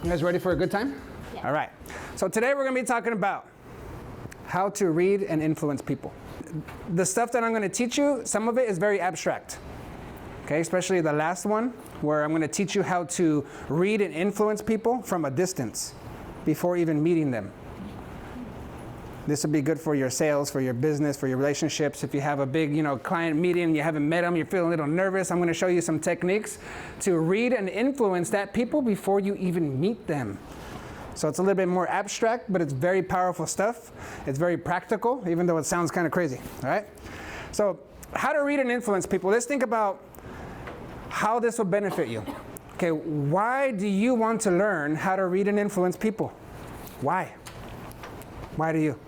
You guys ready for a good time? Yeah. All right. So today we're going to be talking about how to read and influence people. The stuff that I'm going to teach you, some of it is very abstract. Okay, especially the last one, where I'm going to teach you how to read and influence people from a distance before even meeting them. This would be good for your sales, for your business, for your relationships. If you have a big, client meeting, you haven't met them, you're feeling a little nervous, I'm going to show you some techniques to read and influence that people before you even meet them. So it's a little bit more abstract, but it's very powerful stuff. It's very practical, even though it sounds kind of crazy, all right? So how to read and influence people. Let's think about how this will benefit you. Okay, why do you want to learn how to read and influence people? Why? Why do you?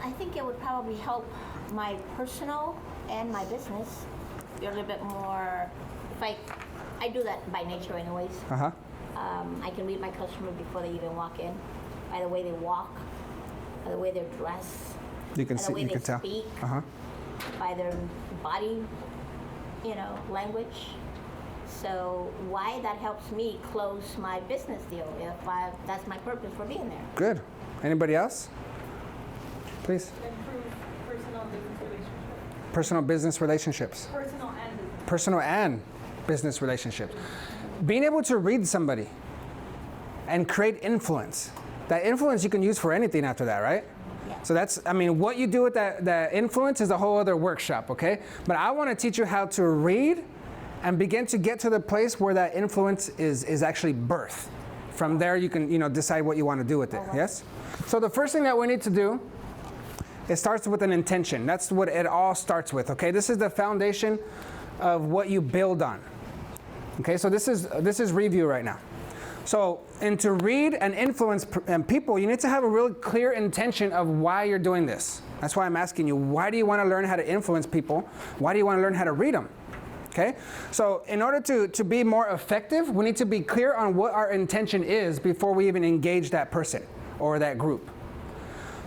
I think it would probably help my personal and my business be a little bit more, I do that by nature anyways. Uh-huh. I can read my customer before they even walk in, by the way they walk, by the way they're dressed, You can by see, the way you they can tell. speak, Uh-huh. by their body, language. So why that helps me close my business deal if that's my purpose for being there. Good. Anybody else? Please. Improve personal business relationships. Personal business relationships. Personal and business relationships. Being able to read somebody and create influence. That influence you can use for anything after that, right? Yeah. So what you do with that influence is a whole other workshop, okay? But I want to teach you how to read and begin to get to the place where that influence is actually birthed. From there you can, decide what you want to do with it, yes? So the first thing that we need to do, it starts with an intention. That's what it all starts with, okay? This is the foundation of what you build on. Okay, so this is review right now. So, and to read and influence people, you need to have a real clear intention of why you're doing this. That's why I'm asking you, why do you want to learn how to influence people? Why do you want to learn how to read them? Okay, so in order to be more effective, we need to be clear on what our intention is before we even engage that person or that group.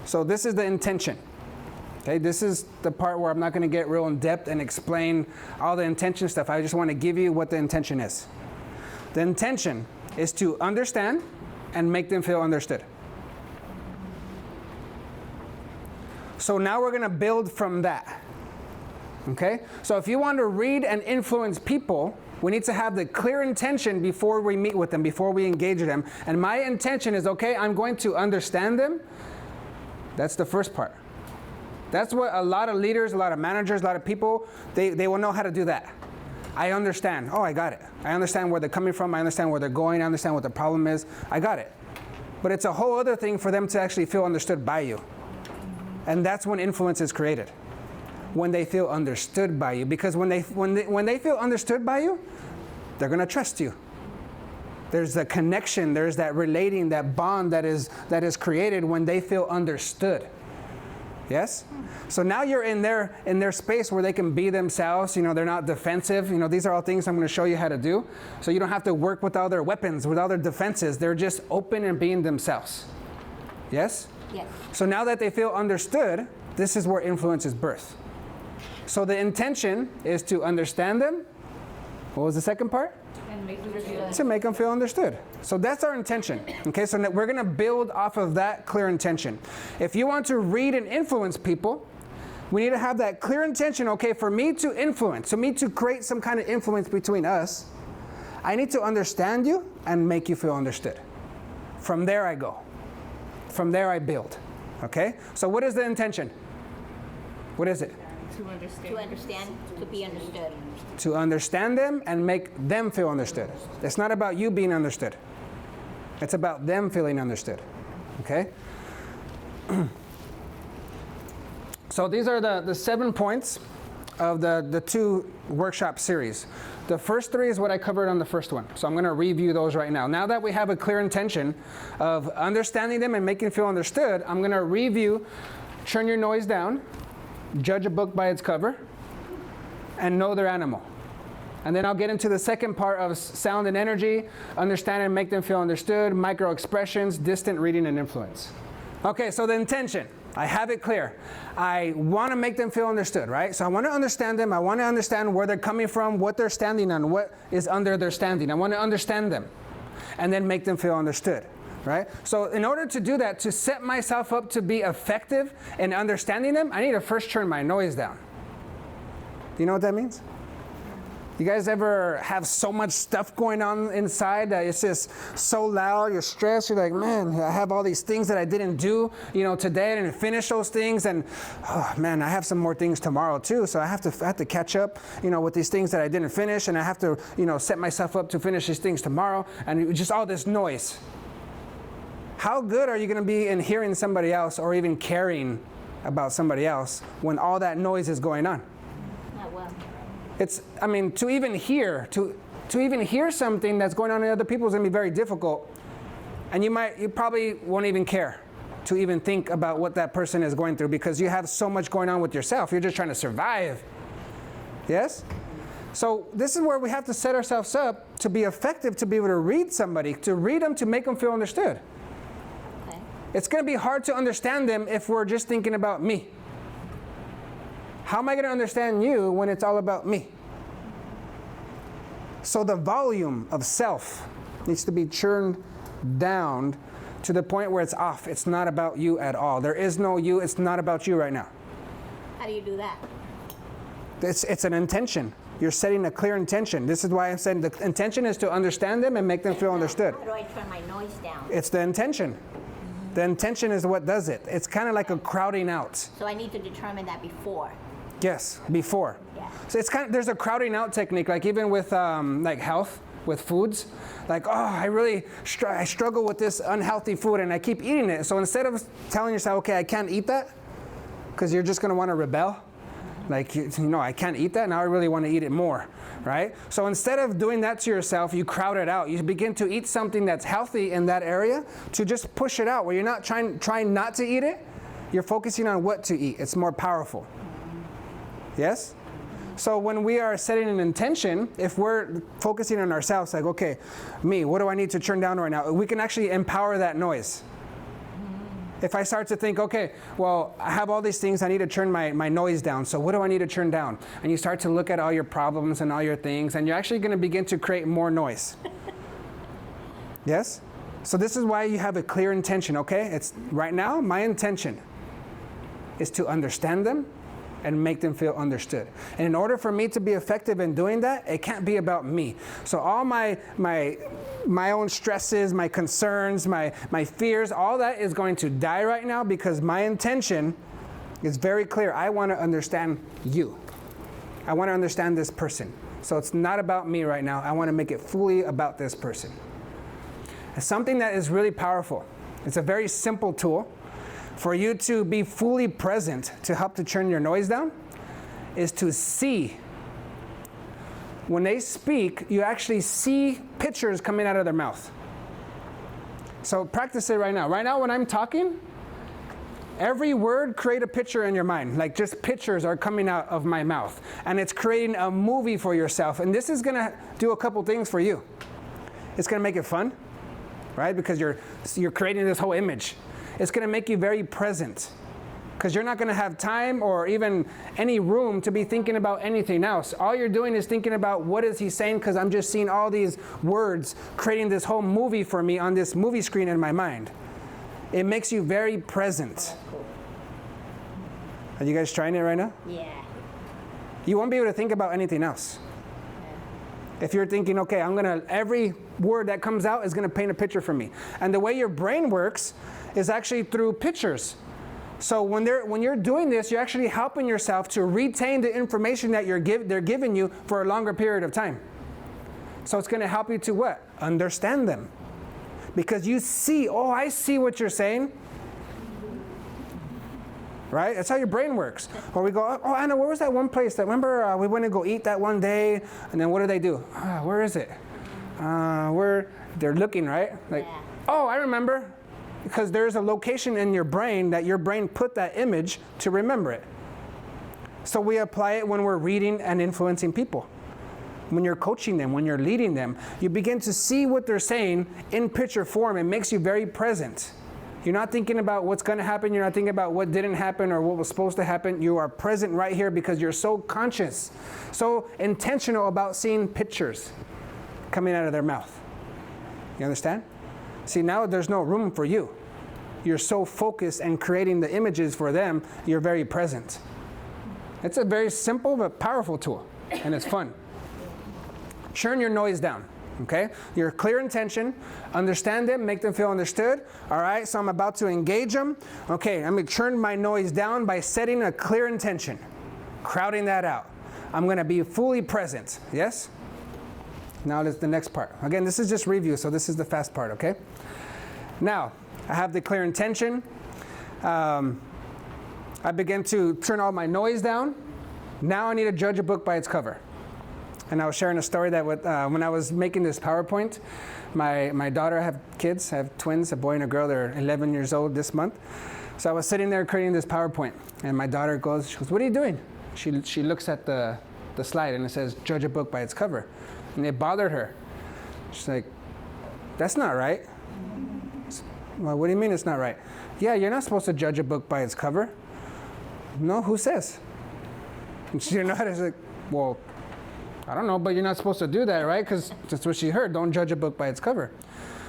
So this is the intention. Okay, this is the part where I'm not going to get real in depth and explain all the intention stuff. I just want to give you what the intention is. The intention is to understand and make them feel understood. So now we're going to build from that. Okay, so if you want to read and influence people, we need to have the clear intention before we meet with them, before we engage them. And my intention is, okay, I'm going to understand them. That's the first part. That's what a lot of leaders, a lot of managers, a lot of people, they will know how to do that. I understand. Oh, I got it. I understand where they're coming from. I understand where they're going. I understand what the problem is. I got it. But it's a whole other thing for them to actually feel understood by you. And that's when influence is created. When they feel understood by you. Because when they feel understood by you, they're going to trust you. There's a connection. There's that relating, that bond that is created when they feel understood. Yes? So now you're in their space where they can be themselves, they're not defensive. These are all things I'm going to show you how to do. So you don't have to work with all their weapons, with all their defenses. They're just open and being themselves. Yes? Yes. So now that they feel understood, this is where influence is birthed. So the intention is to understand them. What was the second part? To make them feel understood. So that's our intention. Okay, so we're going to build off of that clear intention. If you want to read and influence people, we need to have that clear intention. Okay, for me to influence, for me to create some kind of influence between us, I need to understand you and make you feel understood. From there I go. From there I build. Okay, so what is the intention? What is it? To understand, to be understood. To understand them and make them feel understood. It's not about you being understood. It's about them feeling understood. Okay? So these are the 7 points of the 2 workshop series. The first 3 is what I covered on the first one. So I'm going to review those right now. Now that we have a clear intention of understanding them and making them feel understood, I'm going to review, turn your noise down, judge a book by its cover, and know their animal. And then I'll get into the second part of sound and energy, understand and make them feel understood, micro expressions, distant reading and influence. Okay, so the intention. I have it clear. I want to make them feel understood, right? So I want to understand them. I want to understand where they're coming from, what they're standing on, what is under their standing. I want to understand them. and then make them feel understood, right? So in order to do that, to set myself up to be effective in understanding them, I need to first turn my noise down. Do you know what that means? You guys ever have so much stuff going on inside that it's just so loud, you're stressed, you're like, man, I have all these things that I didn't do, today. I didn't finish those things, and oh man, I have some more things tomorrow too, so I have to catch up, with these things that I didn't finish, and I have to, set myself up to finish these things tomorrow, and just all this noise. How good are you going to be in hearing somebody else or even caring about somebody else when all that noise is going on? Not well. To even hear something that's going on in other people is going to be very difficult. And you probably won't even care to even think about what that person is going through because you have so much going on with yourself. You're just trying to survive. Yes? So this is where we have to set ourselves up to be effective, to be able to read somebody, to read them, to make them feel understood. Okay. It's going to be hard to understand them if we're just thinking about me. How am I going to understand you when it's all about me? So the volume of self needs to be churned down to the point where it's off. It's not about you at all. There is no you. It's not about you right now. How do you do that? It's an intention. You're setting a clear intention. This is why I'm saying the intention is to understand them and make them feel understood. How do I turn my noise down? It's the intention. The intention is what does it. It's kind of like a crowding out. So I need to determine that before. Yes, before. Yeah. So it's there's a crowding out technique, like even with like health, with foods. Like, I struggle with this unhealthy food and I keep eating it. So instead of telling yourself, okay, I can't eat that, because you're just going to want to rebel. Like, I can't eat that, now I really want to eat it more, right? So instead of doing that to yourself, you crowd it out. You begin to eat something that's healthy in that area to just push it out, where you're not trying not to eat it. You're focusing on what to eat. It's more powerful. Yes? So when we are setting an intention, if we're focusing on ourselves, like, okay, me, what do I need to turn down right now? We can actually empower that noise. If I start to think, okay, well, I have all these things, I need to turn my noise down. So what do I need to turn down? And you start to look at all your problems and all your things, and you're actually going to begin to create more noise. Yes? So this is why you have a clear intention, okay? It's right now, my intention is to understand them and make them feel understood. And in order for me to be effective in doing that, it can't be about me. So all my own stresses, my concerns, my fears, all that is going to die right now because my intention is very clear. I want to understand you. I want to understand this person. So it's not about me right now. I want to make it fully about this person. It's something that is really powerful. It's a very simple tool. For you to be fully present to help to turn your noise down is to see. When they speak, you actually see pictures coming out of their mouth. So practice it right now. Right now when I'm talking, every word create a picture in your mind. Like just pictures are coming out of my mouth. And it's creating a movie for yourself. And this is going to do a couple things for you. It's going to make it fun, right? Because you're creating this whole image. It's going to make you very present because you're not going to have time or even any room to be thinking about anything else. All you're doing is thinking about what is he saying because I'm just seeing all these words creating this whole movie for me on this movie screen in my mind. It makes you very present. Are you guys trying it right now? Yeah. You won't be able to think about anything else. If you're thinking, okay, every word that comes out is going to paint a picture for me. And the way your brain works is actually through pictures. So when you're doing this, you're actually helping yourself to retain the information that they're giving you for a longer period of time. So it's going to help you to what? Understand them. Because you see, I see what you're saying. Right? That's how your brain works. Or we go, Anna, where was that one place? Remember we went to go eat that one day? And then what do? Where is it? They're looking, right? Like, yeah. I remember. Because there's a location in your brain that your brain put that image to remember it. So we apply it when we're reading and influencing people. When you're coaching them, when you're leading them, you begin to see what they're saying in picture form. It makes you very present. You're not thinking about what's going to happen. You're not thinking about what didn't happen or what was supposed to happen. You are present right here because you're so conscious, so intentional about seeing pictures coming out of their mouth. You understand? See, now there's no room for you. You're so focused and creating the images for them, you're very present. It's a very simple but powerful tool, and it's fun. Churn your noise down, okay? Your clear intention, understand them, make them feel understood. All right, so I'm about to engage them. Okay, I'm going to churn my noise down by setting a clear intention, crowding that out. I'm going to be fully present, yes? Now that's the next part. Again, this is just review, so this is the fast part, okay? Now, I have the clear intention. I begin to turn all my noise down. Now I need to judge a book by its cover. And I was sharing a story that when I was making this PowerPoint, my daughter, I have kids, I have twins, a boy and a girl, they're 11 years old this month. So I was sitting there creating this PowerPoint, and my daughter goes, she goes, what are you doing? She looks at the slide and it says, judge a book by its cover. And it bothered her. She's like, that's not right. Well, what do you mean it's not right? Yeah, you're not supposed to judge a book by its cover. No, who says? And she didn't know how to say, well, I don't know, but you're not supposed to do that, right? Because that's what she heard, don't judge a book by its cover.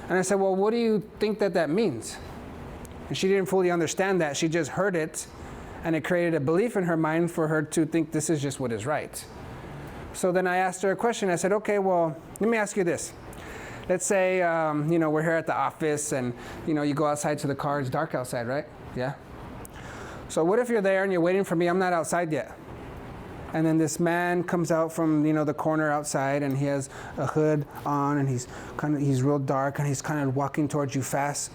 And I said, well, what do you think that means? And she didn't fully understand that. She just heard it, and it created a belief in her mind for her to think this is just what is right. So then I asked her a question. I said, okay, well, let me ask you this. Let's say, we're here at the office, and, you go outside to the car. It's dark outside, right? Yeah? So what if you're there and you're waiting for me? I'm not outside yet. And then this man comes out from, the corner outside, and he has a hood on, and he's real dark, and he's kind of walking towards you fast.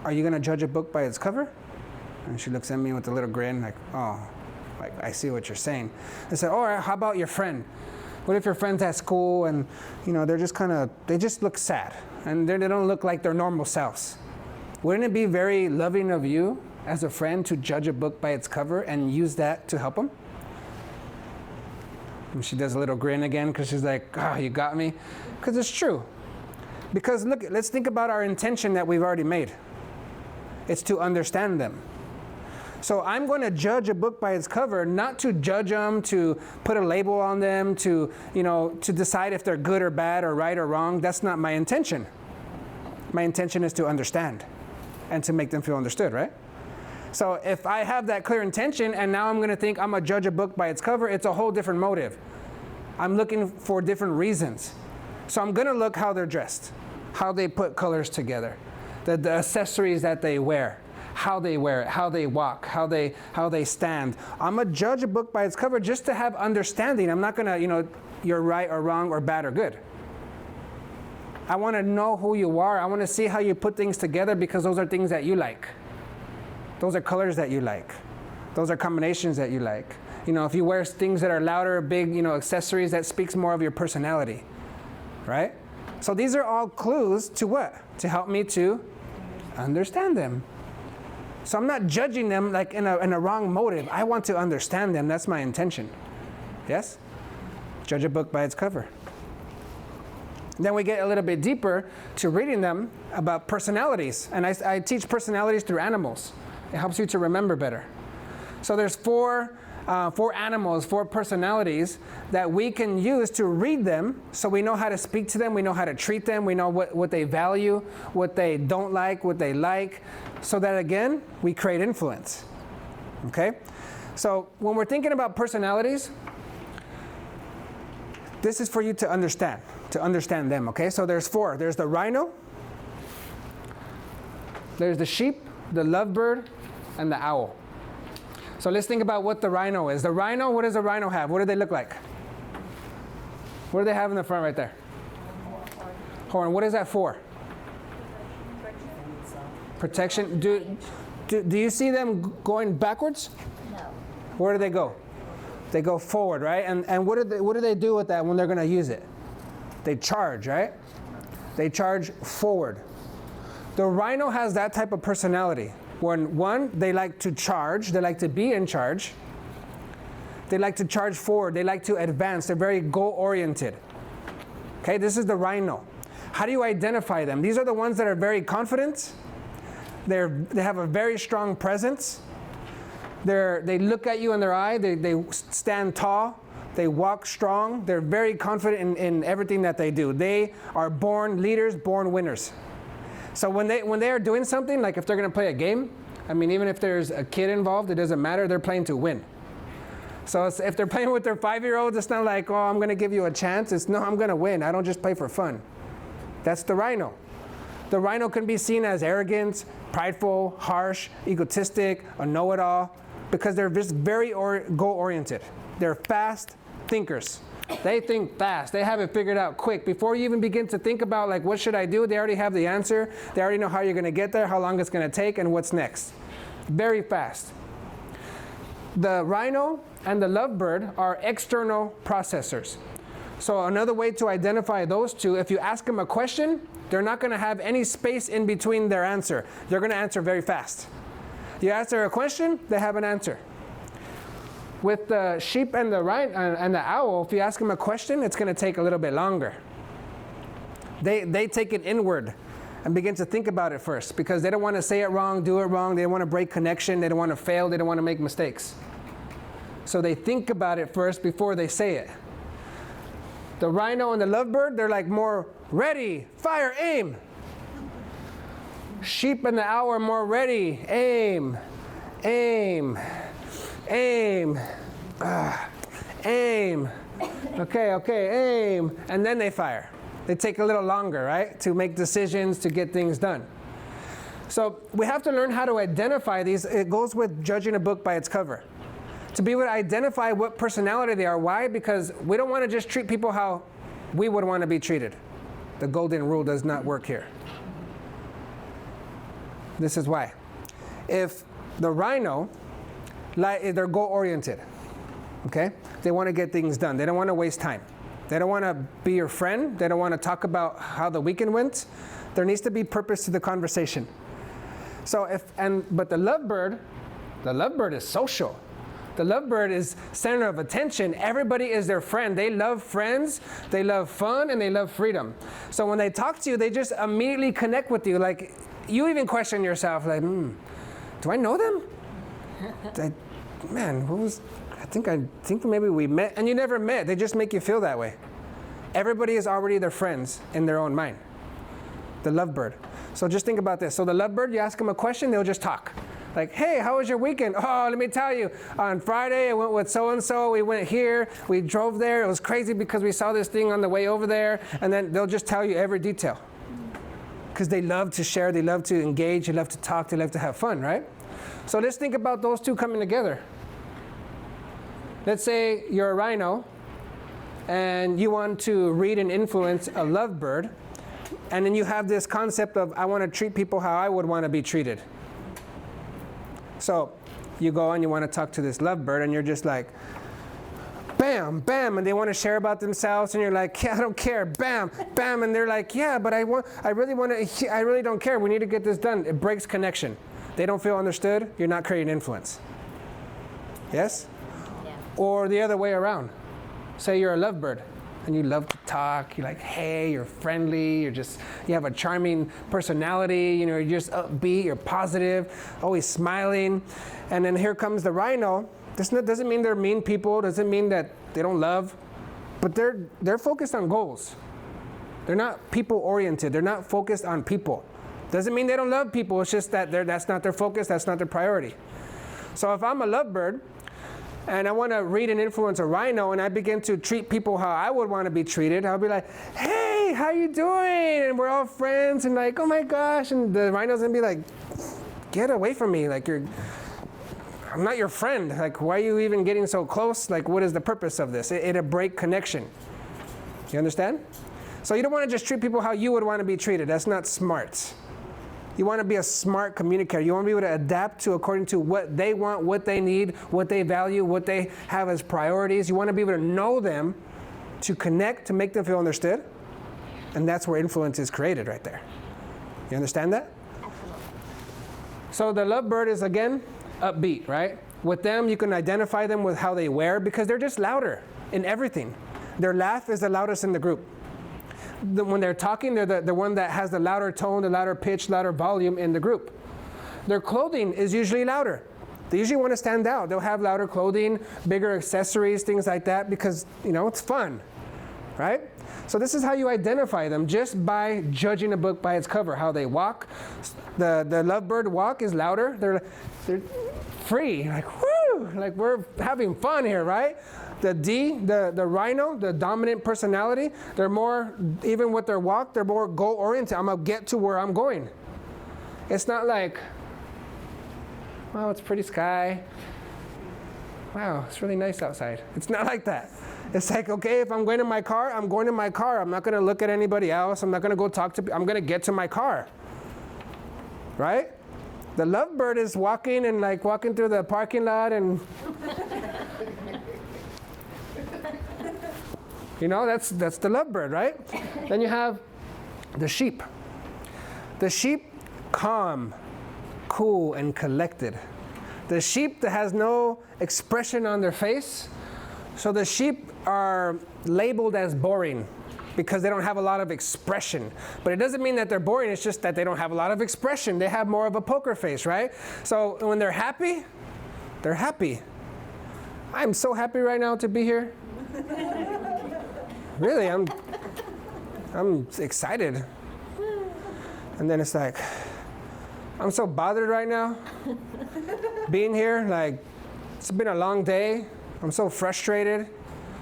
Are you going to judge a book by its cover? And she looks at me with a little grin, like, oh, like, I see what you're saying. I said, all right, how about your friend? What if your friend's at school and, they're just they just look sad and they don't look like their normal selves? Wouldn't it be very loving of you as a friend to judge a book by its cover and use that to help them? And she does a little grin again because she's like, oh, you got me. Because it's true. Because look, let's think about our intention that we've already made. It's to understand them. So I'm going to judge a book by its cover, not to judge them, to put a label on them, to decide if they're good or bad or right or wrong. That's not my intention. My intention is to understand and to make them feel understood, right? So if I have that clear intention and now I'm going to think I'm going to judge a book by its cover, it's a whole different motive. I'm looking for different reasons. So I'm going to look how they're dressed, how they put colors together, the accessories that they wear, how they wear it, how they walk, how they stand. I'm going to judge a book by its cover just to have understanding. I'm not going to, you're right or wrong or bad or good. I want to know who you are. I want to see how you put things together because those are things that you like. Those are colors that you like. Those are combinations that you like. If you wear things that are louder, big, accessories, that speaks more of your personality, right? So these are all clues to what? To help me to understand them. So I'm not judging them like in a wrong motive. I want to understand them. That's my intention. Yes? Judge a book by its cover. Then we get a little bit deeper to reading them about personalities. And I teach personalities through animals. It helps you to remember better. So there's four animals, 4 personalities that we can use to read them so we know how to speak to them, we know how to treat them, we know what they value, what they don't like, what they like, so that again, we create influence. Okay? So when we're thinking about personalities, this is for you to understand them, okay? So there's 4. There's the rhino, there's the sheep, the lovebird, and the owl. So let's think about what the rhino is. The rhino, what does a rhino have? What do they look like? What do they have in the front right there? Horn. What is that for? Protection. Do you see them going backwards? No. Where do they go? They go forward, right? And what do they do with that when they're going to use it? They charge, right? They charge forward. The rhino has that type of personality. When one, they like to charge, they like to be in charge. They like to charge forward, they like to advance, they're very goal-oriented. Okay, this is the rhino. How do you identify them? These are the ones that are very confident. They have a very strong presence. They look at you in their eye, they stand tall, They walk strong. They're very confident in everything that they do. They are born leaders, born winners. So when they are doing something, like if they're going to play a game, I mean, even if there's a kid involved, it doesn't matter. They're playing to win. So if they're playing with their 5-year-olds, it's not like, oh, I'm going to give you a chance. It's, no, I'm going to win. I don't just play for fun. That's the Rhino. The Rhino can be seen as arrogant, prideful, harsh, egotistic, a know-it-all, because they're just very goal-oriented. They're fast thinkers. They think fast. They have it figured out quick. Before you even begin to think about, like, what should I do, they already have the answer. They already know how you're going to get there, how long it's going to take, and what's next. Very fast. The Rhino and the lovebird are external processors. So another way to identify those two, if you ask them a question, they're not going to have any space in between their answer. They're going to answer very fast. You ask them a question, they have an answer. With the sheep and the rhino and the owl, if you ask them a question, it's going to take a little bit longer. They take it inward and begin to think about it first, because they don't want to say it wrong, do it wrong. They don't want to break connection. They don't want to fail. They don't want to make mistakes. So they think about it first before they say it. The rhino and the lovebird, they're like more ready, fire, aim. Sheep and the owl are more ready, aim, aim. Aim, aim, okay, aim, and then they fire. They take a little longer, right, to make decisions, to get things done. So we have to learn how to identify these. It goes with judging a book by its cover. To be able to identify what personality they are. Why? Because we don't want to just treat people how we would want to be treated. The golden rule does not work here. This is why. If the rhino, they're goal-oriented, okay? They want to get things done. They don't want to waste time. They don't want to be your friend. They don't want to talk about how the weekend went. There needs to be purpose to the conversation. So but the lovebird is social. The lovebird is center of attention. Everybody is their friend. They love friends, they love fun, and they love freedom. So when they talk to you, they just immediately connect with you. Like, you even question yourself, like, do I know them? I think maybe we met, and you never met. They just make you feel that way. Everybody is already their friends in their own mind. The lovebird. So just think about this. So the lovebird, you ask them a question, they'll just talk. Like, hey, how was your weekend? Oh, let me tell you, on Friday I went with so-and-so, we went here, we drove there, it was crazy because we saw this thing on the way over there, and then they'll just tell you every detail. Because they love to share, they love to engage, they love to talk, they love to have fun, right? So let's think about those two coming together. Let's say you're a rhino and you want to read and influence a lovebird, and then you have this concept of, I want to treat people how I would want to be treated. So you go and you want to talk to this lovebird, and you're just like, bam, bam, and they want to share about themselves, and you're like, yeah, I don't care, bam, bam, and they're like, yeah, but I really don't care, we need to get this done. It breaks connection. They don't feel understood, you're not creating influence. Yes? Yeah. Or the other way around. Say you're a lovebird and you love to talk, you're like, hey, you're friendly, you have a charming personality, you're just upbeat, you're positive, always smiling. And then here comes the rhino. This doesn't mean they're mean people, doesn't mean that they don't love, but they're focused on goals. They're not people-oriented, they're not focused on people. Doesn't mean they don't love people, it's just that that's not their focus, that's not their priority. So if I'm a lovebird, and I want to read and influence a rhino, and I begin to treat people how I would want to be treated, I'll be like, hey, how you doing? And we're all friends, and like, oh my gosh, and the rhino's going to be like, get away from me, like I'm not your friend, like why are you even getting so close? Like, what is the purpose of this? It'll break connection. You understand? So you don't want to just treat people how you would want to be treated. That's not smart. You want to be a smart communicator. You want to be able to adapt to according to what they want, what they need, what they value, what they have as priorities. You want to be able to know them, to connect, to make them feel understood. And that's where influence is created right there. You understand that? Absolutely. So the lovebird is, again, upbeat, right? With them, you can identify them with how they wear, because they're just louder in everything. Their laugh is the loudest in the group. When they're talking, they're the one that has the louder tone, the louder pitch, louder volume in the group. Their clothing is usually louder. They usually want to stand out. They'll have louder clothing, bigger accessories, things like that, because, it's fun, right? So this is how you identify them, just by judging a book by its cover, how they walk. The lovebird walk is louder. They're free, like, woo, like we're having fun here, right? The rhino, the dominant personality, they're more, even with their walk, they're more goal-oriented. I'm going to get to where I'm going. It's not like, wow, it's a pretty sky. Wow, it's really nice outside. It's not like that. It's like, okay, if I'm going to my car, I'm going to my car. I'm not going to look at anybody else. I'm not going to go talk to people. I'm going to get to my car. Right? The lovebird is walking and like walking through the parking lot and that's the lovebird, right? Then you have the sheep. The sheep, calm, cool, and collected. The sheep that has no expression on their face. So the sheep are labeled as boring because they don't have a lot of expression. But it doesn't mean that they're boring, it's just that they don't have a lot of expression. They have more of a poker face, right? So when they're happy, they're happy. I'm so happy right now to be here. Really, I'm excited. And then it's like, I'm so bothered right now being here. Like, it's been a long day. I'm so frustrated.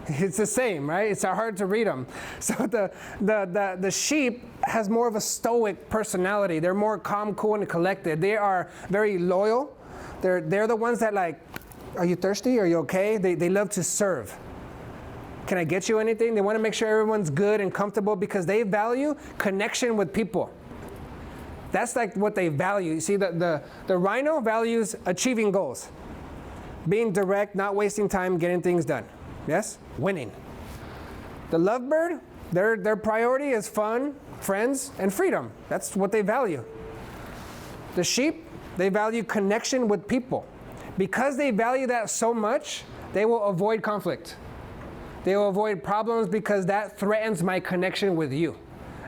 It's the same, right? It's hard to read them. So the sheep has more of a stoic personality. They're more calm, cool, and collected. They are very loyal. They're the ones that like, are you thirsty? Are you okay? They love to serve. Can I get you anything? They want to make sure everyone's good and comfortable because they value connection with people. That's like what they value. You see, the rhino values achieving goals. Being direct, not wasting time, getting things done. Yes? Winning. The lovebird, their priority is fun, friends, and freedom. That's what they value. The sheep, they value connection with people. Because they value that so much, they will avoid conflict. They will avoid problems because that threatens my connection with you.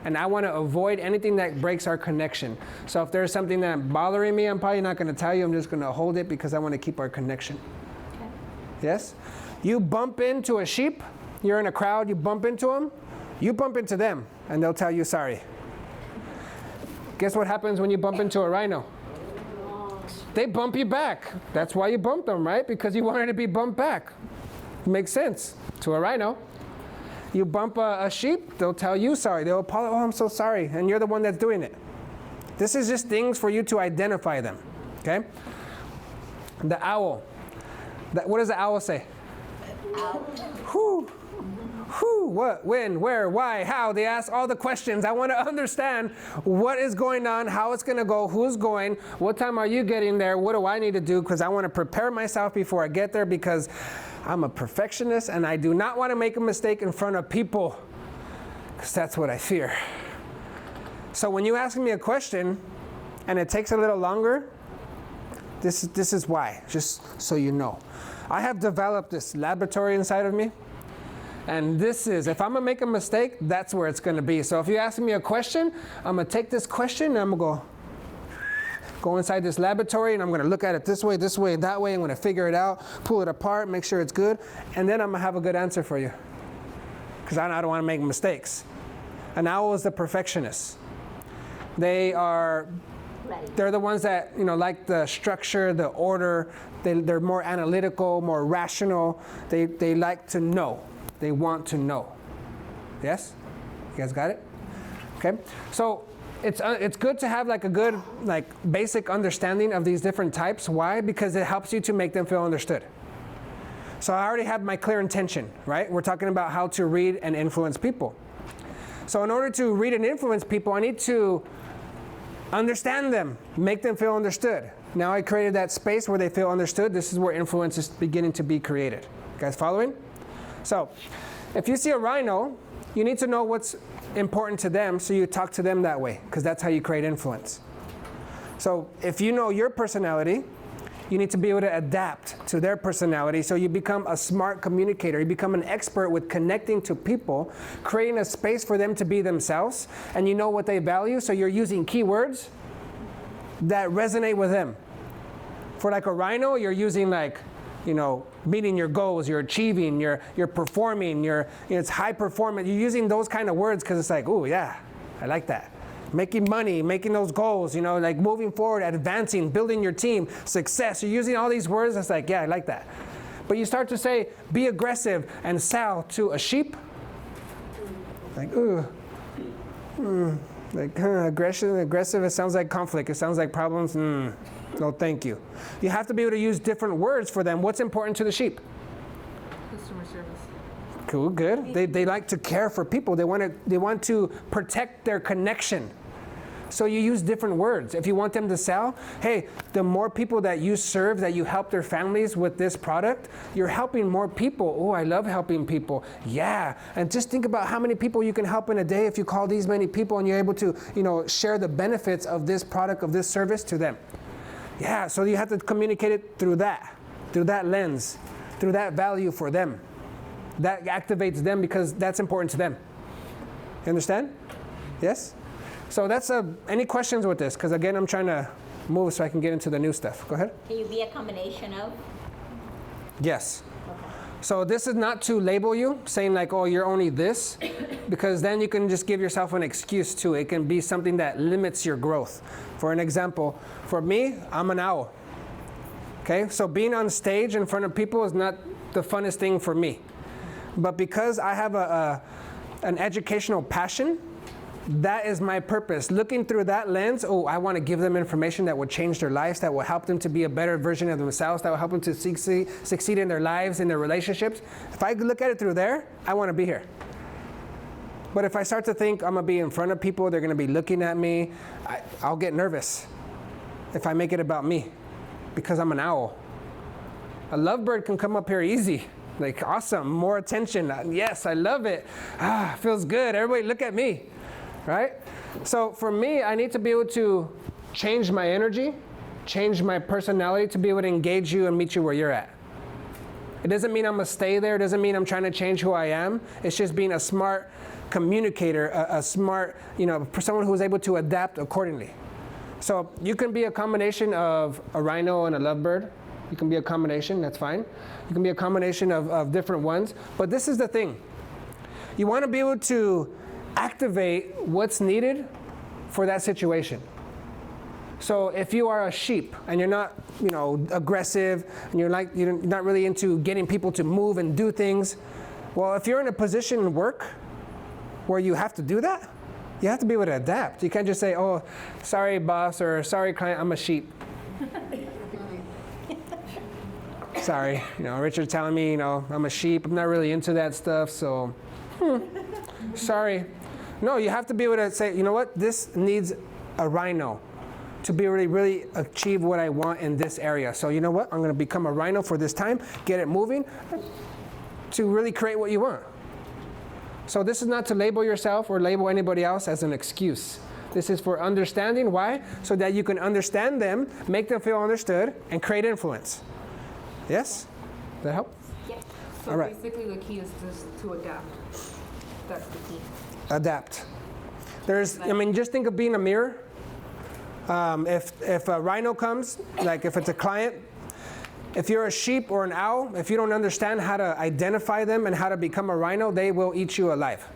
And I want to avoid anything that breaks our connection. So if there's something that's bothering me, I'm probably not going to tell you. I'm just going to hold it because I want to keep our connection. Okay. Yes? You bump into a sheep, you're in a crowd, you bump into them, you bump into them, and they'll tell you sorry. Guess what happens when you bump into a rhino? They bump you back. That's why you bumped them, right? Because you wanted to be bumped back. Makes sense to a rhino. You bump a sheep, they'll tell you sorry. They'll apologize, oh, I'm so sorry, and you're the one that's doing it. This is just things for you to identify them, okay? The owl. What does the owl say? Owl. Who, what, when, where, why, how. They ask all the questions. I want to understand what is going on, how it's going to go, who's going, what time are you getting there, what do I need to do, because I want to prepare myself before I get there because I'm a perfectionist and I do not want to make a mistake in front of people because that's what I fear. So when you ask me a question and it takes a little longer, this is why, just so you know. I have developed this laboratory inside of me. And this is, if I'm going to make a mistake, that's where it's going to be. So if you ask me a question, I'm going to take this question and I'm going to go inside this laboratory and I'm going to look at it this way, that way. I'm going to figure it out, pull it apart, make sure it's good. And then I'm going to have a good answer for you. Because I don't want to make mistakes. An owl is the perfectionist. They're the ones that, like the structure, the order. They're more analytical, more rational. They like to know. They want to know. Yes? You guys got it? Okay. So it's good to have like a good basic understanding of these different types. Why? Because it helps you to make them feel understood. So I already have my clear intention, right? We're talking about how to read and influence people. So in order to read and influence people, I need to understand them, make them feel understood. Now I created that space where they feel understood. This is where influence is beginning to be created. You guys following? So if you see a rhino, you need to know what's important to them so you talk to them that way, because that's how you create influence. So if you know your personality, you need to be able to adapt to their personality so you become a smart communicator. You become an expert with connecting to people, creating a space for them to be themselves, and you know what they value, so you're using keywords that resonate with them. For like a rhino, you're using like, meeting your goals, you're achieving, you're performing, it's high performance. You're using those kind of words because it's like, oh yeah, I like that. Making money, making those goals, like moving forward, advancing, building your team, success. You're using all these words. It's like, yeah, I like that. But you start to say, be aggressive and sow to a sheep. Like, aggressive, it sounds like conflict. It sounds like problems. No, thank you. You have to be able to use different words for them. What's important to the sheep? Customer service. Cool, good. They like to care for people. They want to protect their connection. So you use different words. If you want them to sell, hey, the more people that you serve, that you help their families with this product, you're helping more people. Oh, I love helping people. Yeah, and just think about how many people you can help in a day if you call these many people and you're able to, share the benefits of this product, of this service to them. Yeah, so you have to communicate it through that lens, through that value for them. That activates them because that's important to them. You understand? Yes? So that's any questions with this? Because again, I'm trying to move so I can get into the new stuff. Go ahead. Can you be a combination of? Yes. Okay. So this is not to label you, saying like, oh, you're only this, because then you can just give yourself an excuse too. It can be something that limits your growth. For an example, for me, I'm an owl. Okay, so being on stage in front of people is not the funnest thing for me. But because I have an educational passion, that is my purpose. Looking through that lens, I want to give them information that will change their lives, that will help them to be a better version of themselves, that will help them to succeed in their lives, in their relationships. If I look at it through there, I want to be here. But if I start to think I'm going to be in front of people, they're going to be looking at me, I'll get nervous if I make it about me because I'm an owl. A lovebird can come up here easy. Like, awesome, more attention. Yes, I love it. Feels good. Everybody look at me. Right? So for me, I need to be able to change my energy, change my personality to be able to engage you and meet you where you're at. It doesn't mean I'm going to stay there. It doesn't mean I'm trying to change who I am. It's just being a smart communicator, a smart, someone who's able to adapt accordingly. So you can be a combination of a rhino and a lovebird. You can be a combination, that's fine. You can be a combination of different ones. But this is the thing. You want to be able to activate what's needed for that situation. So if you are a sheep and you're not, aggressive and you're not really into getting people to move and do things, well, if you're in a position in work where you have to do that, you have to be able to adapt. You can't just say, oh, sorry, boss, or sorry, client, I'm a sheep. Sorry, Richard's telling me, I'm a sheep. I'm not really into that stuff, so sorry. No, you have to be able to say, you know what, this needs a rhino to be really achieve what I want in this area. So you know what, I'm going to become a rhino for this time, get it moving to really create what you want. So this is not to label yourself or label anybody else as an excuse. This is for understanding. Why? So that you can understand them, make them feel understood, and create influence. Yes? Does that help? Yes. So all right. basically the key is just to adapt. That's the key. Adapt. Just think of being a mirror. If a rhino comes, like if it's a client, if you're a sheep or an owl, if you don't understand how to identify them and how to become a rhino, they will eat you alive.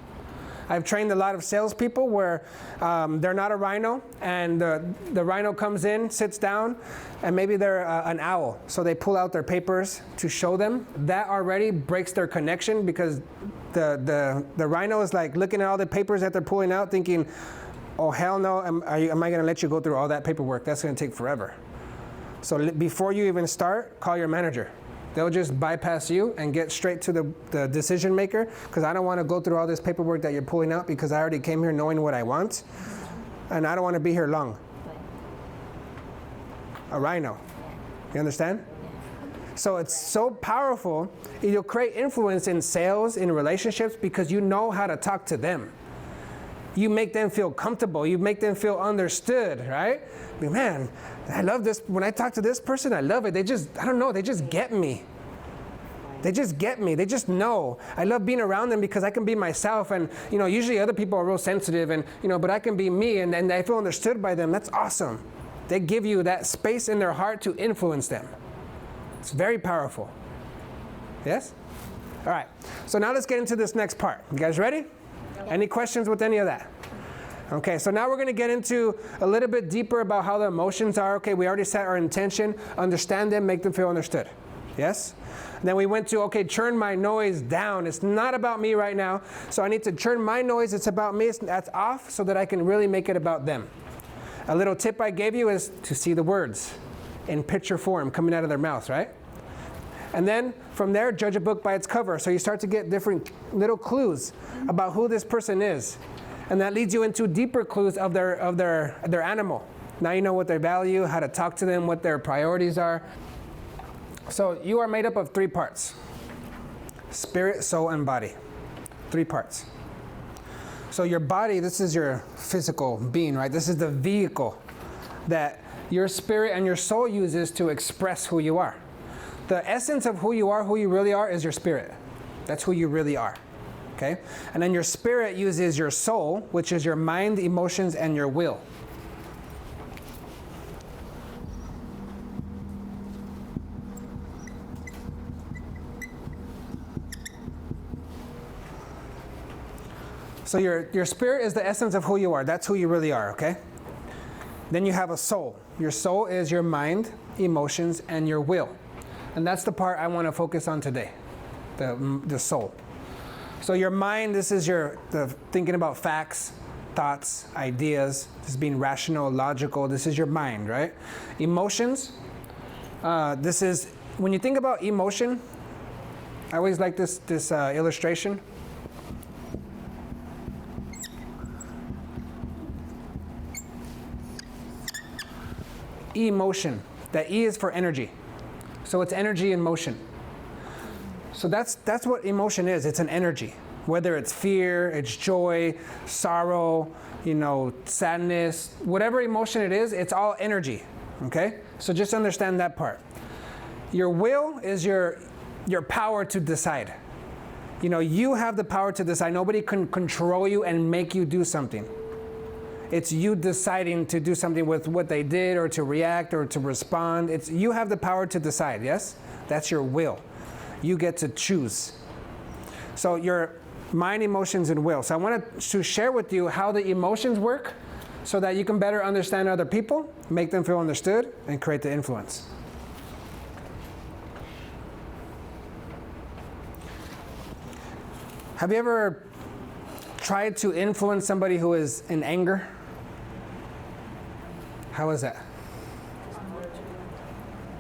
I've trained a lot of salespeople where they're not a rhino, and the rhino comes in, sits down, and maybe they're an owl. So they pull out their papers to show them. That already breaks their connection because the rhino is like looking at all the papers that they're pulling out thinking, oh, hell no, am I going to let you go through all that paperwork? That's going to take forever. So before you even start, call your manager. They'll just bypass you and get straight to the decision maker because I don't want to go through all this paperwork that you're pulling out because I already came here knowing what I want and I don't want to be here long. A rhino. You understand? So it's so powerful. You'll create influence in sales, in relationships because you know how to talk to them. You make them feel comfortable. You make them feel understood, right? Man, I love this. When I talk to this person, I love it. They just get me. They just get me. They just know. I love being around them because I can be myself. And, usually other people are real sensitive and, but I can be me and I feel understood by them. That's awesome. They give you that space in their heart to influence them. It's very powerful. Yes? All right. So now let's get into this next part. You guys ready? Any questions with any of that? Okay, so now we're going to get into a little bit deeper about how the emotions are. Okay, we already set our intention, understand them, make them feel understood. Yes? And then we went to, okay, turn my noise down. It's not about me right now, so I need to turn my noise. It's about me. That's off so that I can really make it about them. A little tip I gave you is to see the words in picture form coming out of their mouth, right? And then from there, judge a book by its cover. So you start to get different little clues about who this person is. And that leads you into deeper clues of their animal. Now you know what they value, how to talk to them, what their priorities are. So you are made up of 3 parts. Spirit, soul, and body. 3 parts. So your body, this is your physical being, right? This is the vehicle that your spirit and your soul uses to express who you are. The essence of who you are, who you really are, is your spirit. That's who you really are. Okay? And then your spirit uses your soul, which is your mind, emotions, and your will. So your spirit is the essence of who you are. That's who you really are, okay? Then you have a soul. Your soul is your mind, emotions, and your will. And that's the part I want to focus on today, the soul. So your mind, this is the thinking about facts, thoughts, ideas. This is being rational, logical. This is your mind, right? Emotions, this is, when you think about emotion, I always like this illustration. Emotion. That E is for energy. So it's energy in motion. So that's what emotion is. It's an energy. Whether it's fear, it's joy, sorrow, sadness, whatever emotion it is, it's all energy. Okay? So just understand that part. Your will is your power to decide. You have the power to decide. Nobody can control you and make you do something. It's you deciding to do something with what they did, or to react, or to respond. You have the power to decide, yes? That's your will. You get to choose. So your mind, emotions, and will. So I wanted to share with you how the emotions work so that you can better understand other people, make them feel understood, and create the influence. Have you ever tried to influence somebody who is in anger? How is that?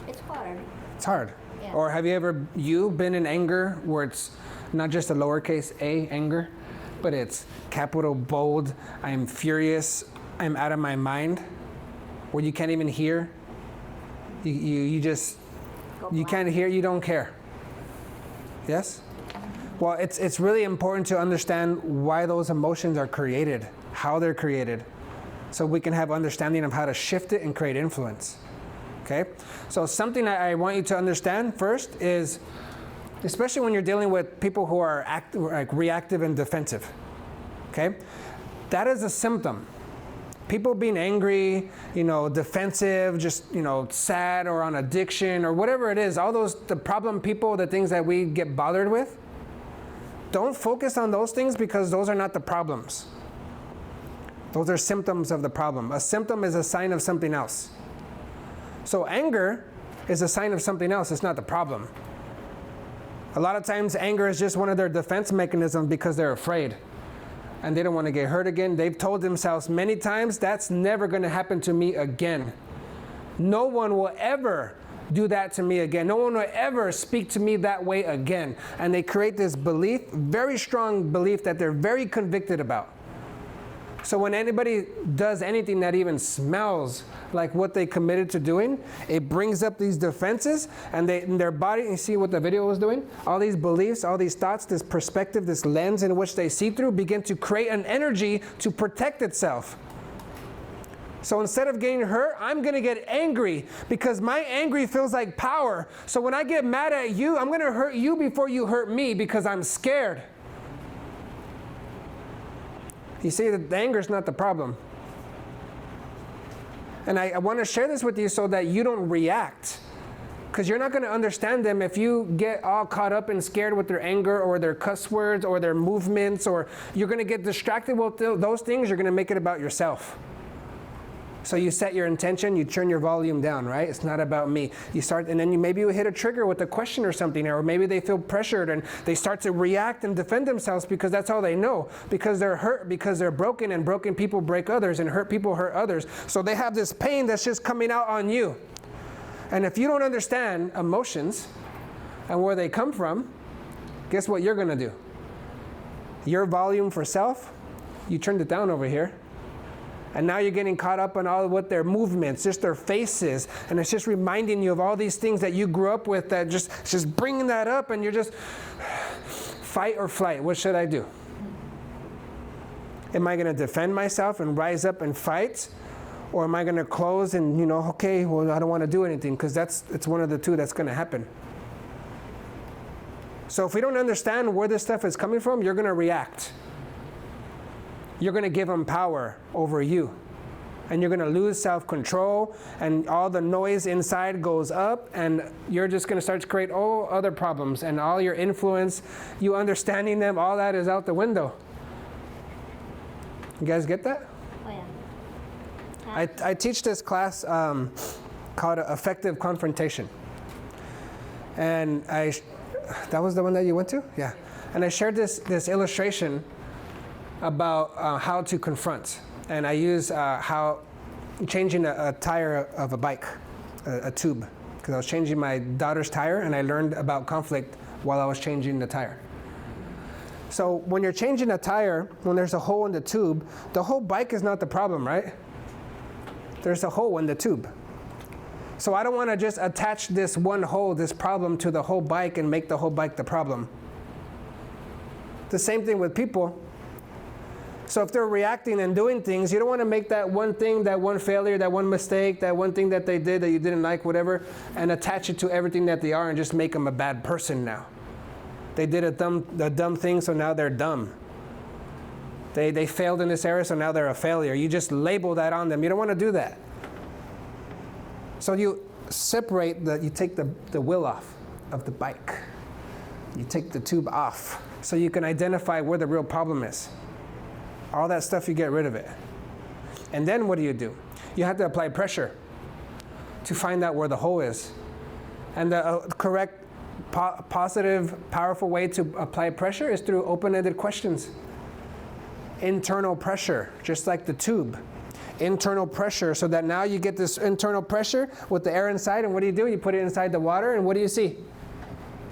It's hard. It's hard. Yeah. Or have you ever been in anger where it's not just a lowercase a, anger, but it's capital, bold, I'm furious, I'm out of my mind, where you can't even hear? You can't hear, you don't care. Yes? Well, it's really important to understand why those emotions are created, how they're created, so we can have understanding of how to shift it and create influence. Okay? So something I want you to understand first is, especially when you're dealing with people who are reactive and defensive, okay? That is a symptom. People being angry, defensive, just, sad, or on addiction, or whatever it is, all those, the problem people, the things that we get bothered with, don't focus on those things, because those are not the problems. Those are symptoms of the problem. A symptom is a sign of something else. So anger is a sign of something else. It's not the problem. A lot of times anger is just one of their defense mechanisms because they're afraid and they don't want to get hurt again. They've told themselves many times, that's never going to happen to me again. No one will ever do that to me again. No one will ever speak to me that way again. And they create this belief, very strong belief, that they're very convicted about. So when anybody does anything that even smells like what they committed to doing, it brings up these defenses, and in their body, you see what the video was doing? All these beliefs, all these thoughts, this perspective, this lens in which they see through, begin to create an energy to protect itself. So instead of getting hurt, I'm going to get angry, because my angry feels like power. So when I get mad at you, I'm going to hurt you before you hurt me, because I'm scared. You see, the anger is not the problem. And I want to share this with you so that you don't react. Because you're not going to understand them if you get all caught up and scared with their anger or their cuss words or their movements, or you're going to get distracted with those things. You're going to make it about yourself. So you set your intention, you turn your volume down, right? It's not about me. You start, and then maybe you hit a trigger with a question or something, or maybe they feel pressured and they start to react and defend themselves because that's all they know. Because they're hurt, because they're broken, and broken people break others, and hurt people hurt others. So they have this pain that's just coming out on you. And if you don't understand emotions and where they come from, guess what you're going to do? Your volume for self, you turned it down over here. And now you're getting caught up on all what their movements, just their faces. And it's just reminding you of all these things that you grew up with that just bringing that up, and you're just fight or flight. What should I do? Am I going to defend myself and rise up and fight? Or am I going to close and, okay, well, I don't want to do anything, because it's one of the two that's going to happen. So if we don't understand where this stuff is coming from, you're going to react. You're going to give them power over you. And you're going to lose self-control, and all the noise inside goes up, and you're just going to start to create all other problems, and all your influence, you understanding them, all that is out the window. You guys get that? Oh, yeah. I teach this class called Effective Confrontation. And that was the one that you went to? Yeah. And I shared this illustration about how to confront. And I use how changing a tire of a bike, a tube. Because I was changing my daughter's tire, and I learned about conflict while I was changing the tire. So when you're changing a tire, when there's a hole in the tube, the whole bike is not the problem, right? There's a hole in the tube. So I don't want to just attach this one hole, this problem, to the whole bike and make the whole bike the problem. The same thing with people. So if they're reacting and doing things, you don't want to make that one thing, that one failure, that one mistake, that one thing that they did that you didn't like, whatever, and attach it to everything that they are and just make them a bad person now. They did a dumb thing, so now they're dumb. They failed in this area, so now they're a failure. You just label that on them. You don't want to do that. So you separate, you take the wheel off of the bike. You take the tube off so you can identify where the real problem is. All that stuff, you get rid of it. And then what do? You have to apply pressure to find out where the hole is. And the correct, positive, powerful way to apply pressure is through open-ended questions. Internal pressure, just like the tube. Internal pressure, so that now you get this internal pressure with the air inside, and what do? You put it inside the water, and what do you see?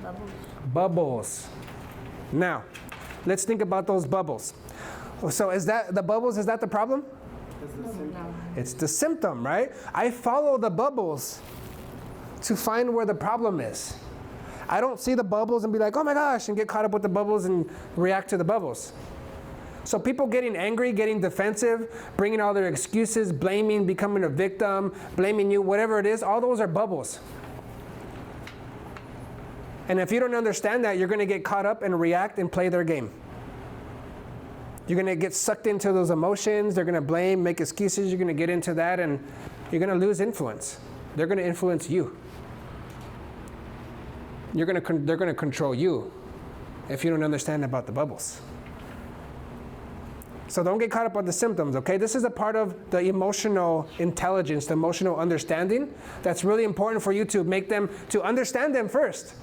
Bubbles. Bubbles. Now, let's think about those bubbles. So is that the bubbles, is that the problem? No. It's the symptom, right? I follow the bubbles to find where the problem is. I don't see the bubbles and be like, oh my gosh, and get caught up with the bubbles and react to the bubbles. So people getting angry, getting defensive, bringing all their excuses, blaming, becoming a victim, blaming you, whatever it is, all those are bubbles. And if you don't understand that, you're going to get caught up and react and play their game. You're going to get sucked into those emotions. They're going to blame, make excuses. You're going to get into that, and you're going to lose influence. They're going to influence you. They're going to control you if you don't understand about the bubbles. So don't get caught up on the symptoms, okay? This is a part of the emotional intelligence, the emotional understanding that's really important for you to make them, to understand them first,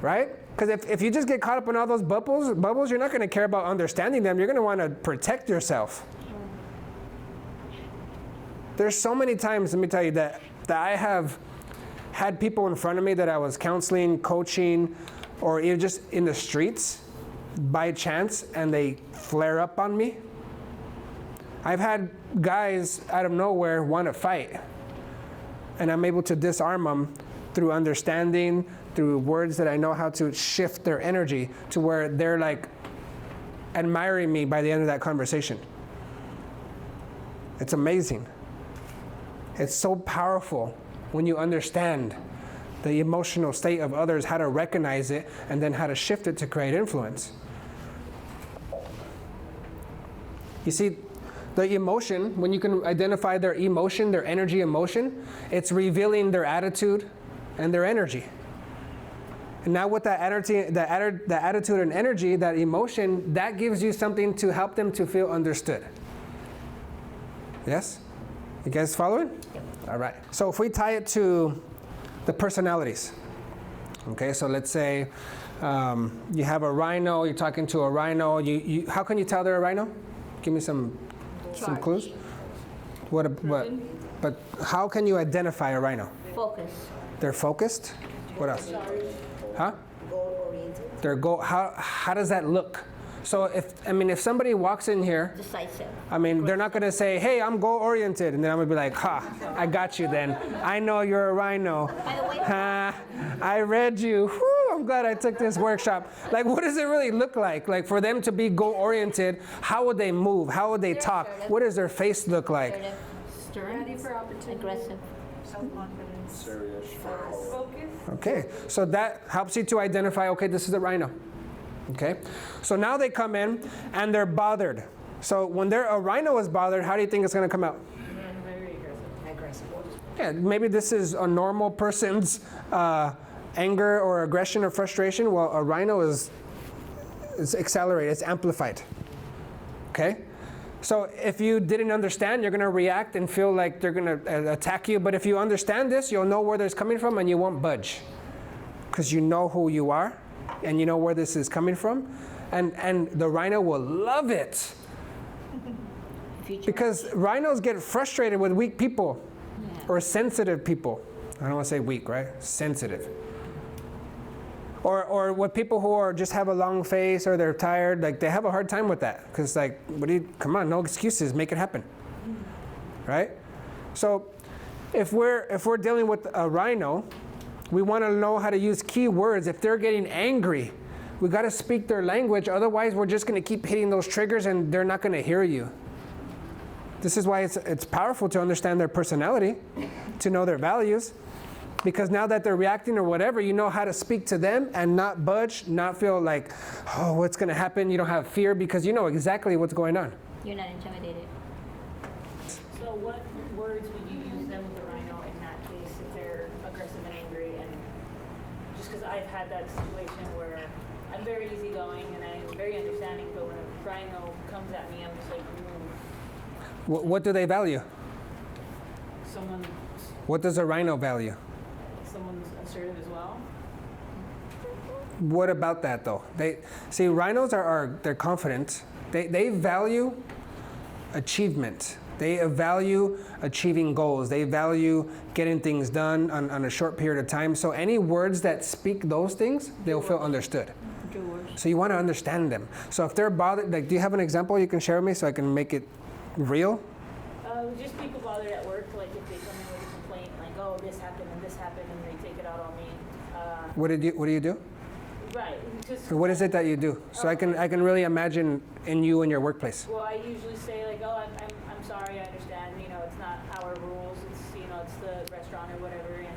right? Because if you just get caught up in all those bubbles, you're not going to care about understanding them. You're going to want to protect yourself. There's so many times, let me tell you, that I have had people in front of me that I was counseling, coaching, or even just in the streets by chance, and they flare up on me. I've had guys out of nowhere want to fight, and I'm able to disarm them through understanding, through words that I know how to shift their energy to where they're like admiring me by the end of that conversation. It's amazing. It's so powerful when you understand the emotional state of others, how to recognize it, and then how to shift it to create influence. You see, The emotion, when you can identify their emotion, their energy emotion, it's revealing their attitude and their energy. And now with that attitude and energy, that emotion, that gives you something to help them to feel understood. Yes? You guys following? Yep. All right. So if we tie it to the personalities, okay, so let's say you have a rhino, you're talking to a rhino, how can you tell they're a rhino? Give me some clues. But how can you identify a rhino? Focus. They're focused? What else? Huh? Goal-oriented. Their goal, how does that look? So if somebody walks in here, Decisive. they're not going to say, hey, I'm goal-oriented. And then I'm going to be like, I got you then. I know you're a rhino. By the way, I read you. Whew, I'm glad I took this workshop. Like, what does it really look like? Like, for them to be goal-oriented, how would they move? How would they talk? assertive. What does their face look like? assertive, stern, Ready for opportunity. aggressive. Self-confidence. Serious. Focus. Okay, so that helps you to identify, okay, this is a rhino. Okay, so now they come in and they're bothered. So when a rhino is bothered, how do you think it's going to come out? Very aggressive. Yeah, maybe this is a normal person's anger or aggression or frustration. Well, a rhino is accelerated, it's amplified. Okay? So if you didn't understand, you're going to react and feel like they're going to attack you. But if you understand this, you'll know where this is coming from and you won't budge. Because you know who you are and you know where this is coming from. And the rhino will love it. Because rhinos get frustrated with weak people or sensitive people. I don't want to say weak, right? Sensitive. Or with people who are just have a long face or they're tired, like they have a hard time with that. Because like, come on, no excuses, make it happen. Right? So if we're dealing with a rhino, we want to know how to use key words. If they're getting angry, we got to speak their language. Otherwise, we're just going to keep hitting those triggers and they're not going to hear you. This is why it's powerful to understand their personality, to know their values. Because now that they're reacting or whatever, you know how to speak to them and not budge, not feel like, oh, what's going to happen? You don't have fear because you know exactly what's going on. You're not intimidated. So what words would you use then with the rhino in that case if they're aggressive and angry? And just because I've had that situation where I'm very easygoing and I'm very understanding, but when a rhino comes at me, I'm just like, What do they value? someone's What does a rhino value? assertive as well. What about that though? Rhinos they're confident. They value achievement. They value achieving goals. They value getting things done on a short period of time. So any words that speak those things, they'll feel understood. So you want to understand them. So if they're bothered, like, do you have an example you can share with me so I can make it real? Just people bothered at work, like if they come in with a complaint, like, oh, this happened and they take it out on me. What do you do? Right. Just, What is it that you do? So I can really imagine in you in your workplace. well, I usually say like, oh, I'm sorry, I understand. It's not our rules. It's it's the restaurant or whatever. And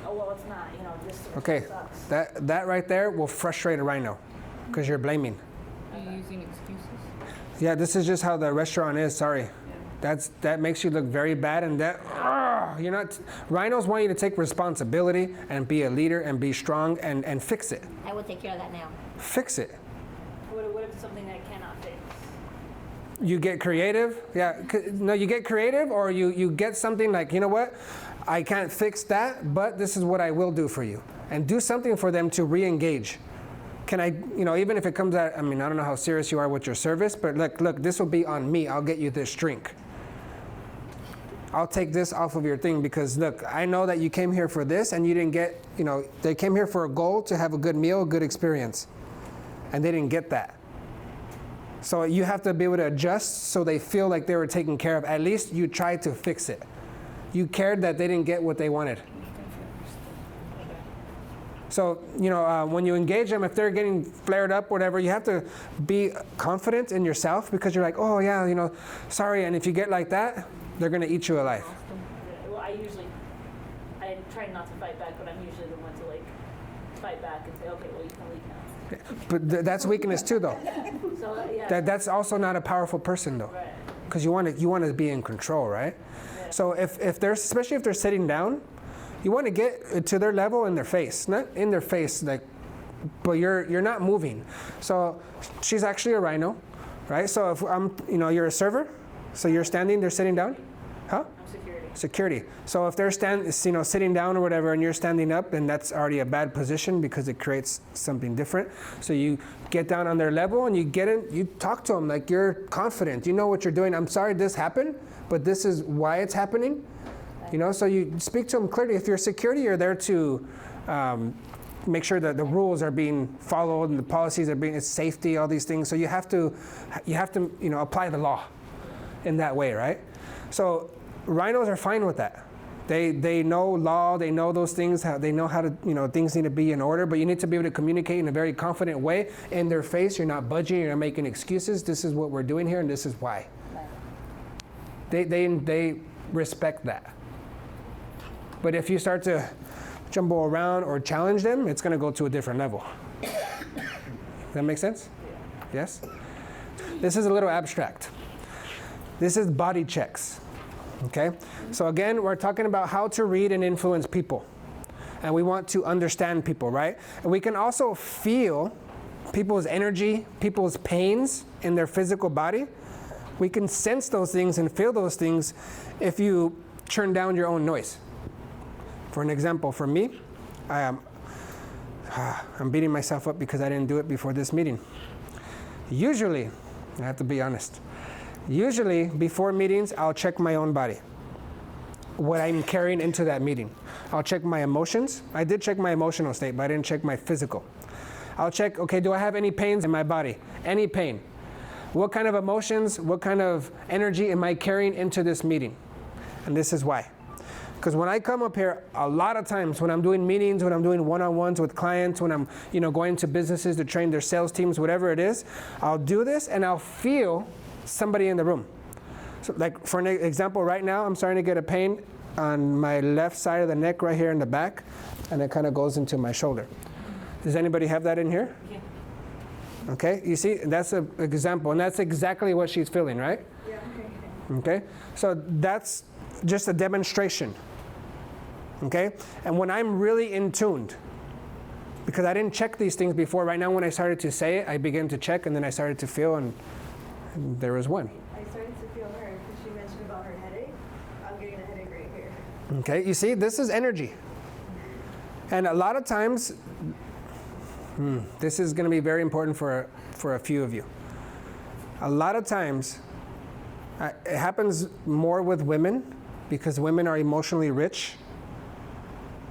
oh well, it's not. This Okay, sucks. that right there will frustrate a rhino, because you're blaming. Are you using excuses? Yeah, this is just how the restaurant is. Sorry, that makes you look very bad, and rhinos want you to take responsibility and be a leader and be strong and fix it. I will take care of that now. Fix it. What if it's something that I cannot fix? You get creative. Yeah, no, you get creative, or you get something like, you know what, I can't fix that, but this is what I will do for you, and do something for them to re-engage. Can I, even if it comes out, I don't know how serious you are with your service, but look, this will be on me. I'll get you this drink. I'll take this off of your thing because look, I know that you came here for this and you didn't get, they came here for a goal to have a good meal, a good experience, and they didn't get that. So you have to be able to adjust so they feel like they were taken care of. At least you tried to fix it. You cared that they didn't get what they wanted. So, when you engage them, if they're getting flared up, whatever, you have to be confident in yourself because you're like, oh yeah, sorry. And if you get like that, they're going to eat you alive. Well, I try not to fight back, but I'm usually the one to fight back and say, okay, well, you can leave now. But that's weakness too, though. So, yeah. That's also not a powerful person, though. Right. because you want to be in control, right? Yeah. So if they're, especially if they're sitting down, you want to get to their level in their face, not in their face, like, but you're not moving. So she's actually a Rhino, right? So if you're a server, so you're standing, they're sitting down, huh? Security. So if they're sitting down or whatever, and you're standing up, then that's already a bad position because it creates something different. So you get down on their level and you talk to them like you're confident. You know what you're doing. I'm sorry this happened, but this is why it's happening. So you speak to them clearly. If you're security, you're there to make sure that the rules are being followed and the policies are being, it's safety, all these things. So you have to apply the law in that way, right? So Rhinos are fine with that. They know law, they know those things, they know how to, things need to be in order, but you need to be able to communicate in a very confident way in their face. You're not budging, you're not making excuses. This is what we're doing here and this is why. They respect that. But if you start to jumble around or challenge them, it's going to go to a different level. Does that make sense? Yes? This is a little abstract. This is body checks. Okay? So again, we're talking about how to read and influence people. And we want to understand people, right? And we can also feel people's energy, people's pains in their physical body. We can sense those things and feel those things if you turn down your own noise. For an example, for me, I'm beating myself up because I didn't do it before this meeting. Usually, I have to be honest, usually before meetings, I'll check my own body, what I'm carrying into that meeting. I'll check my emotions. I did check my emotional state, but I didn't check my physical. I'll check, okay, do I have any pains in my body? Any pain? What kind of emotions, what kind of energy am I carrying into this meeting? And this is why. Because when I come up here, a lot of times when I'm doing meetings, when I'm doing one-on-ones with clients, when I'm going to businesses to train their sales teams, whatever it is, I'll do this and I'll feel somebody in the room. So like for an example, right now I'm starting to get a pain on my left side of the neck right here in the back, and it kind of goes into my shoulder. Does anybody have that in here? Yeah. Okay, you see, that's an example, and that's exactly what she's feeling, right? Yeah. Okay, so that's just a demonstration. Okay, and when I'm really in tuned, because I didn't check these things before, right now when I started to say it, I began to check, and then I started to feel, and there was one. I started to feel her because she mentioned about her headache. I'm getting a headache right here. Okay, you see, this is energy. And a lot of times, this is going to be very important for a few of you. A lot of times, it happens more with women because women are emotionally rich,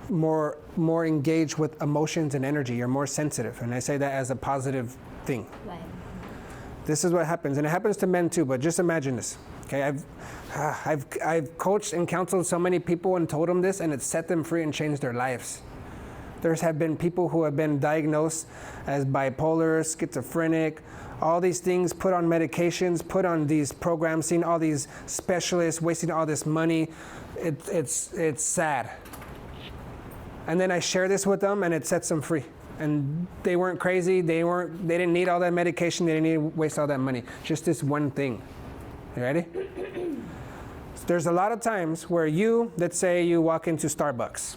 more engaged with emotions and energy. You're more sensitive, and I say that as a positive thing. Right. This is what happens, and it happens to men too. But just imagine this. Okay, I've coached and counseled so many people and told them this, and it's set them free and changed their lives. There have been people who have been diagnosed as bipolar, schizophrenic, all these things, put on medications, put on these programs, seeing all these specialists, wasting all this money. It's sad. And then I share this with them, and it sets them free. And they weren't crazy. They didn't need all that medication. They didn't need to waste all that money. Just this one thing. You ready? There's a lot of times where let's say you walk into Starbucks,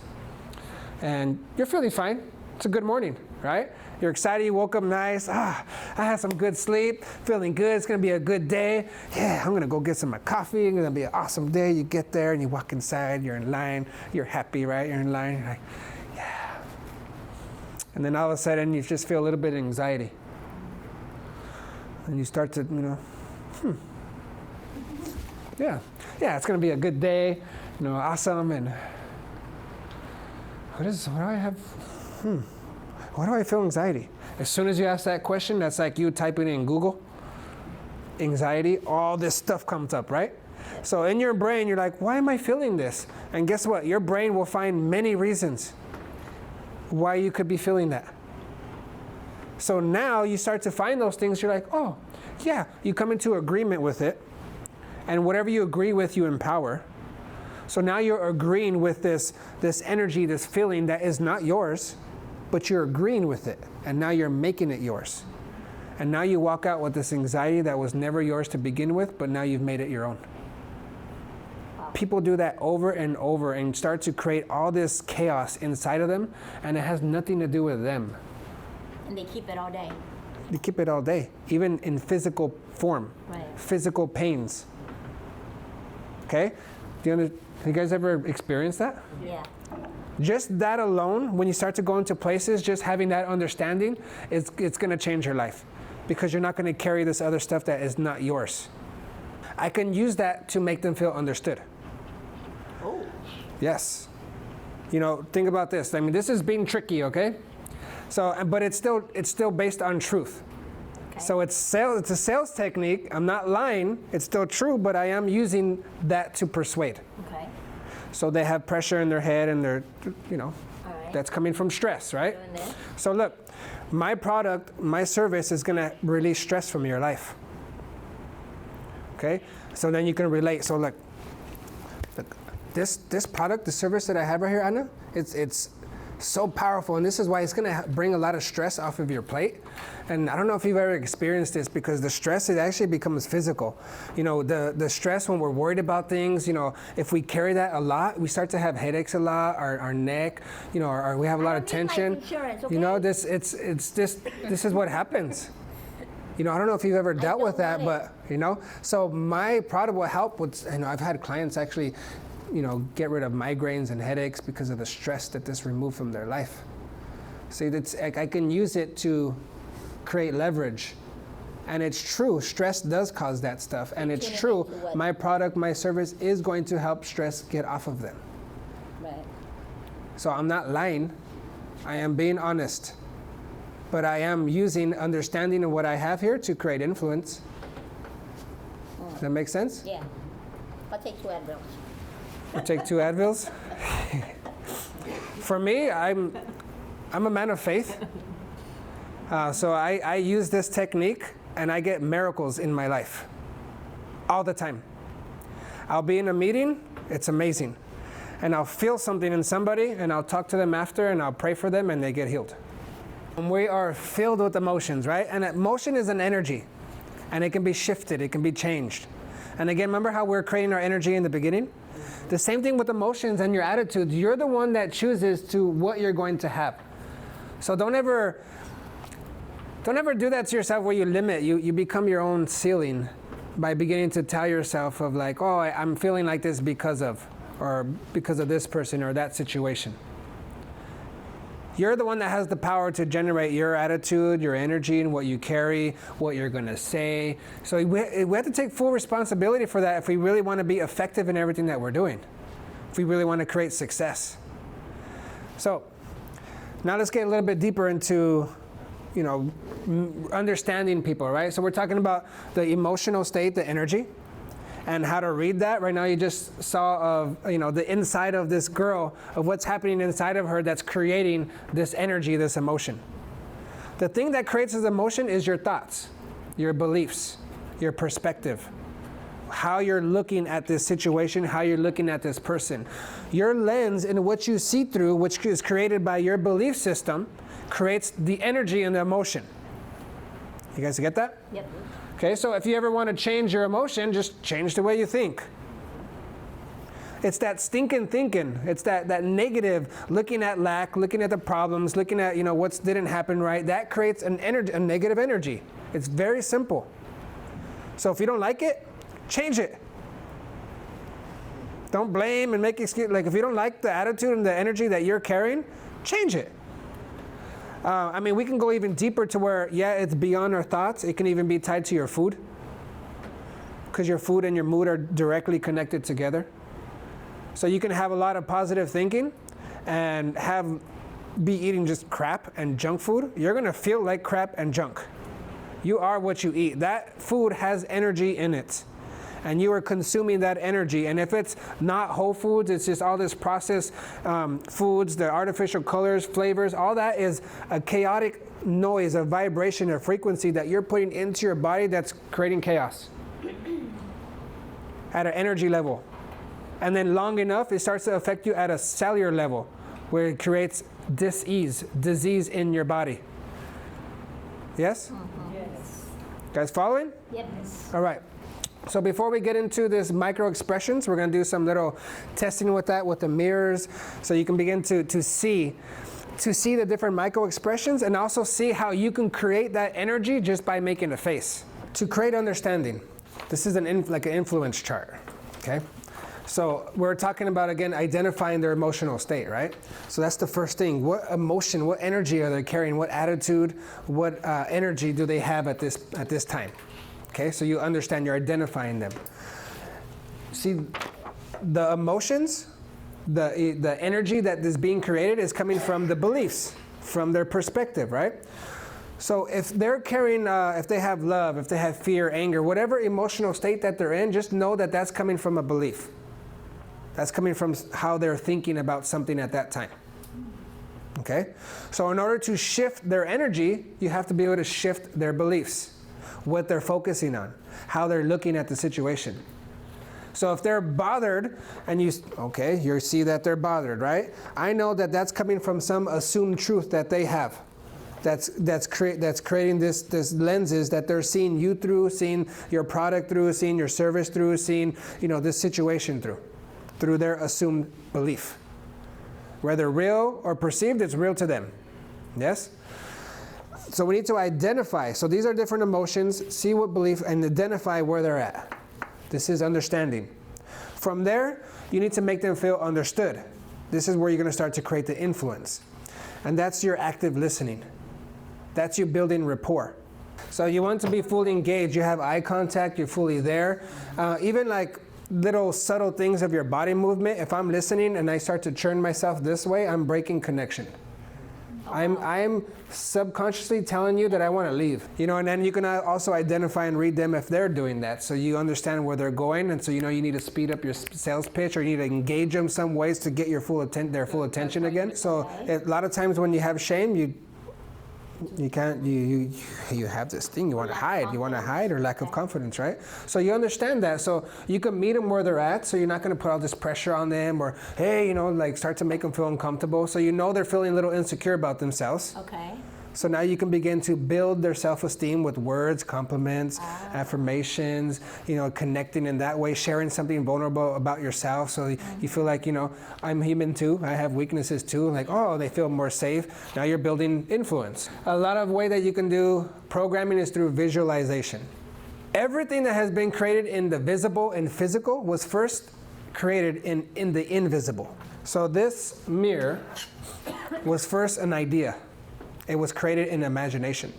and you're feeling fine. It's a good morning, right? You're excited, you woke up nice. I had some good sleep, feeling good. It's gonna be a good day. Yeah, I'm gonna go get some coffee. It's gonna be an awesome day. You get there and you walk inside, you're in line, you're happy, right? You're in line, you're like, yeah. And then all of a sudden you just feel a little bit of anxiety. And you start to, yeah, it's gonna be a good day, awesome, and what do I have? Why do I feel anxiety? As soon as you ask that question, that's like you typing in Google, anxiety, all this stuff comes up, right? So in your brain, you're like, why am I feeling this? And guess what? Your brain will find many reasons why you could be feeling that. So now you start to find those things, you're like, oh, yeah, you come into agreement with it, and whatever you agree with, you empower. So now you're agreeing with this energy, this feeling that is not yours, but you're agreeing with it, and now you're making it yours. And now you walk out with this anxiety that was never yours to begin with, but now you've made it your own. Wow. People do that over and over and start to create all this chaos inside of them, and it has nothing to do with them. And they keep it all day. They keep it all day, even in physical form, Right. physical pains. Okay? Have you guys ever experienced that? Yeah. Just that alone, when you start to go into places, just having that understanding, it's going to change your life, because you're not going to carry this other stuff that is not yours. I can use that to make them feel understood. Oh. Yes. You know, think about this. I mean, this is being tricky, okay? So, but it's still based on truth. Okay. So it's a sales technique. I'm not lying. It's still true, but I am using that to persuade. Okay. So they have pressure in their head, and they're, you know, All right. that's coming from stress, right? Doing this. So look, my product, my service is going to release stress from your life. Okay? So then you can relate. So look, this product, the service that I have right here, Anna, it's so powerful, and this is why it's going to bring a lot of stress off of your plate. And I don't know if you've ever experienced this, because the stress, it actually becomes physical. You know, the stress when we're worried about things, you know, if we carry that a lot, we start to have headaches a lot, our neck, you know, or we have a lot of I don't need tension. life insurance, You know, okay? this is what happens. You know, I don't know if you've ever dealt with that, don't want but, you know, so my product will help with, you know, I've had clients actually, you know, get rid of migraines and headaches because of the stress that this removed from their life. See, that's, I can use it to create leverage. And it's true, stress does cause that stuff. And it's turn it true, into what? my product, my service is going to help stress get off of them. Right. So I'm not lying, I am being honest. But I am using understanding of what I have here to create influence. Does that make sense? Yeah. I'll take 2 Advils. You take 2 Advils? For me, I'm a man of faith. So I use this technique, and I get miracles in my life all the time. I'll be in a meeting, it's amazing. And I'll feel something in somebody, and I'll talk to them after, and I'll pray for them, and they get healed. And we are filled with emotions, right? And emotion is an energy, and it can be shifted, it can be changed. And again, remember how we're creating our energy in the beginning? The same thing with emotions and your attitudes. You're the one that chooses to what you're going to have. So don't ever do that to yourself where you limit. You become your own ceiling by beginning to tell yourself of like, oh, I'm feeling like this because of this person or that situation. You're the one that has the power to generate your attitude, your energy, and what you carry, what you're going to say. So we have to take full responsibility for that if we really want to be effective in everything that we're doing, if we really want to create success. So now let's get a little bit deeper into, you know, understanding people, right? So we're talking about the emotional state, the energy, and how to read that. Right now you just saw of, you know, the inside of this girl, of what's happening inside of her that's creating this energy, this emotion. The thing that creates this emotion is your thoughts, your beliefs, your perspective, how you're looking at this situation, how you're looking at this person. Your lens and what you see through, which is created by your belief system, creates the energy and the emotion. You guys get that? Yep. Okay, so if you ever want to change your emotion, just change the way you think. It's that stinking thinking. It's that negative, looking at lack, looking at the problems, looking at, you know, what didn't happen right. That creates a negative energy. It's very simple. So if you don't like it, change it. Don't blame and make excuse. Like if you don't like the attitude and the energy that you're carrying, change it. I mean, we can go even deeper to where, yeah, it's beyond our thoughts. It can even be tied to your food, because your food and your mood are directly connected together. So you can have a lot of positive thinking and be eating just crap and junk food. You're going to feel like crap and junk. You are what you eat. That food has energy in it, and you are consuming that energy. And if it's not whole foods, it's just all this processed foods, the artificial colors, flavors, all that is a chaotic noise, a vibration, a frequency that you're putting into your body that's creating chaos at an energy level. And then long enough, it starts to affect you at a cellular level, where it creates disease in your body. Yes? Yes. Guys following? Yep. All right. So before we get into this micro expressions, we're going to do some little testing with that, with the mirrors, so you can begin to see the different micro expressions, and also see how you can create that energy just by making a face. To create understanding. This is like an influence chart. Okay? So we're talking about, again, identifying their emotional state, right? So that's the first thing. What emotion, what energy are they carrying? What attitude, what energy do they have at this time? Okay, so you understand, you're identifying them. See, the emotions, the energy that is being created is coming from the beliefs, from their perspective, right? So if they're carrying, if they have love, if they have fear, anger, whatever emotional state that they're in, just know that that's coming from a belief. That's coming from how they're thinking about something at that time. Okay? So in order to shift their energy, you have to be able to shift their beliefs, what they're focusing on, how they're looking at the situation. So if they're bothered, and you see that they're bothered, right? I know that that's coming from some assumed truth that they have. That's creating this lenses that they're seeing you through, seeing your product through, seeing your service through, seeing this situation through their assumed belief. Whether real or perceived, it's real to them. Yes? So we need to identify. So these are different emotions, see what belief, and identify where they're at. This is understanding. From there, you need to make them feel understood. This is where you're going to start to create the influence. And that's your active listening. That's you building rapport. So you want to be fully engaged. You have eye contact. You're fully there. Even like little subtle things of your body movement. If I'm listening and I start to turn myself this way, I'm breaking connection. I'm subconsciously telling you that I want to leave. And then you can also identify and read them if they're doing that. So you understand where they're going, and so you need to speed up your sales pitch, or you need to engage them some ways to get their full attention again. So a lot of times when you have shame, you have this thing you want to hide, or lack of confidence, right? So you understand that, so you can meet them where they're at, so you're not going to put all this pressure on them, or hey, start to make them feel uncomfortable, so they're feeling a little insecure about themselves. Okay. So now you can begin to build their self-esteem with words, compliments, affirmations, connecting in that way, sharing something vulnerable about yourself, so you feel like, I'm human too, I have weaknesses too, like, oh, they feel more safe. Now you're building influence. A lot of way that you can do programming is through visualization. Everything that has been created in the visible and physical was first created in the invisible. So this mirror was first an idea. It was created in imagination.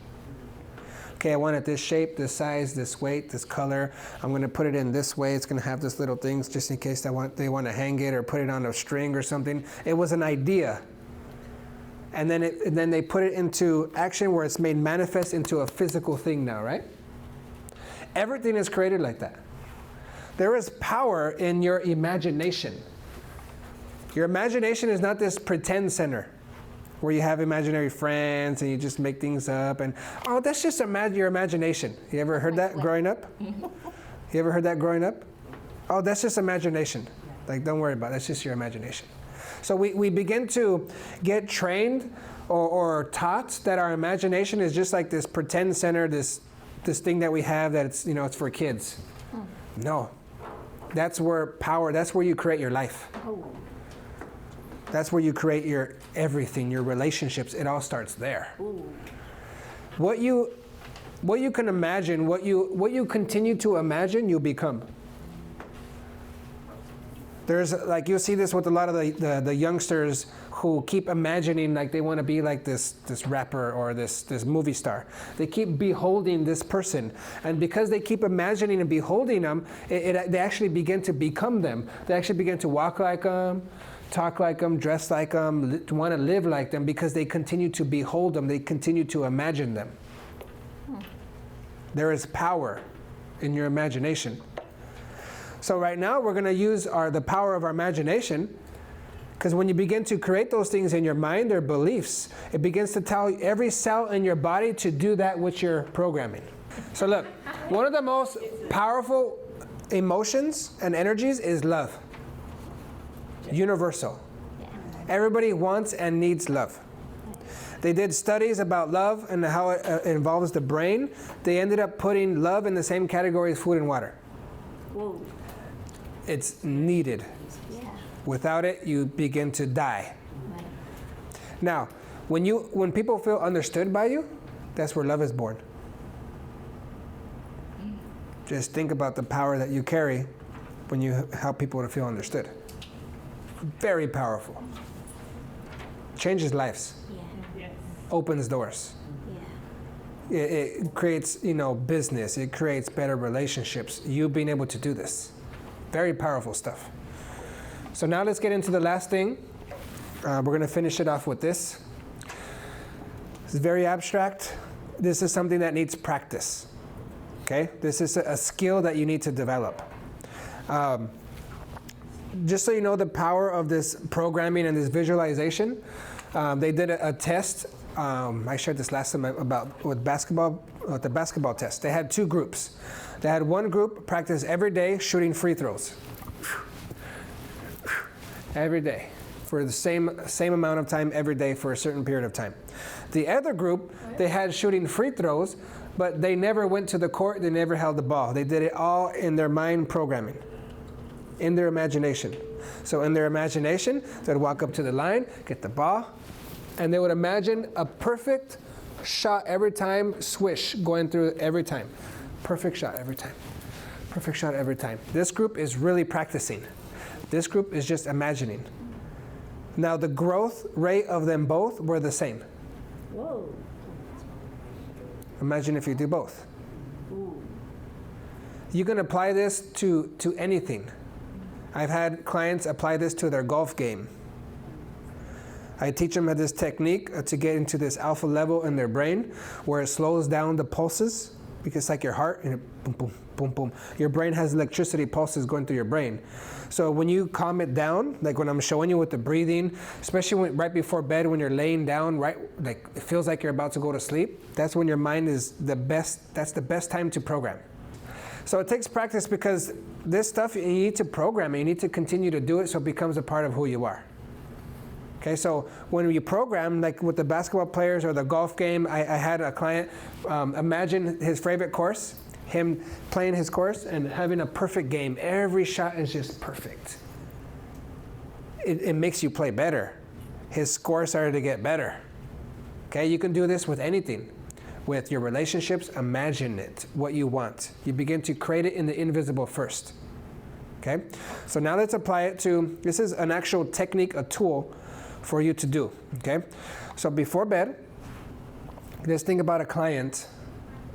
Okay, I want it this shape, this size, this weight, this color. I'm going to put it in this way. It's going to have this little things just in case they want to hang it or put it on a string or something. It was an idea. And then they put it into action where it's made manifest into a physical thing now, right? Everything is created like that. There is power in your imagination. Your imagination is not this pretend center where you have imaginary friends and you just make things up and, oh, that's just your imagination. You ever heard that growing up? You ever heard that growing up? Oh, that's just imagination. Like, don't worry about it. That's just your imagination. So we begin to get trained or taught that our imagination is just like this pretend center, this thing that we have that it's for kids. No. That's where you create your life. That's where you create your everything, your relationships. It all starts there. Ooh. What you can imagine, what you continue to imagine, you become. There's you'll see this with a lot of the youngsters who keep imagining like they want to be like this rapper or this movie star. They keep beholding this person, and because they keep imagining and beholding them, they actually begin to become them. They actually begin to walk like them, talk like them, dress like them, want to live like them, because they continue to behold them, they continue to imagine them. There is power in your imagination. So right now we're going to use the power of our imagination, because when you begin to create those things in your mind, their beliefs, it begins to tell every cell in your body to do that which you're programming. So look, one of the most powerful emotions and energies is love. Universal. Everybody wants and needs love. They did studies about love and how it involves the brain. They ended up putting love in the same category as food and water. Whoa. It's needed. Yeah. Without it, you begin to die. Right. Now, when people feel understood by you, that's where love is born. Just think about the power that you carry when you help people to feel understood. Very powerful. Changes lives. Yeah. Yes. Opens doors. Yeah. It creates, business. It creates better relationships. You being able to do this. Very powerful stuff. So now let's get into the last thing. We're going to finish it off with this. It's very abstract. This is something that needs practice. Okay? This is a skill that you need to develop. Just so you know the power of this programming and this visualization, they did a test. I shared this last time with the basketball test. They had 2 groups. They had one group practice every day shooting free throws. Every day. For the same amount of time every day for a certain period of time. The other group, they had shooting free throws, but they never went to the court, they never held the ball. They did it all in their mind programming, in their imagination. So in their imagination, they'd walk up to the line, get the ball, and they would imagine a perfect shot every time, swish, going through every time. Perfect shot every time. Perfect shot every time. This group is really practicing. This group is just imagining. Now the growth rate of them both were the same. Whoa. Imagine if you do both. Ooh. You can apply this to anything. I've had clients apply this to their golf game. I teach them this technique to get into this alpha level in their brain where it slows down the pulses, because it's like your heart, and it boom, boom, boom, boom. Your brain has electricity pulses going through your brain. So when you calm it down, like when I'm showing you with the breathing, especially right before bed when you're laying down, right, like it feels like you're about to go to sleep, that's when your mind is the best, that's the best time to program. So it takes practice, because this stuff you need to program it, you need to continue to do it so it becomes a part of who you are. Okay, so when you program, like with the basketball players or the golf game, I had a client imagine his favorite course, him playing his course and having a perfect game. Every shot is just perfect. It makes you play better. His score started to get better. Okay, you can do this with anything. With your relationships, imagine it, what you want. You begin to create it in the invisible first. Okay, so now let's apply it to, this is an actual technique, a tool for you to do. Okay, so before bed, just think about a client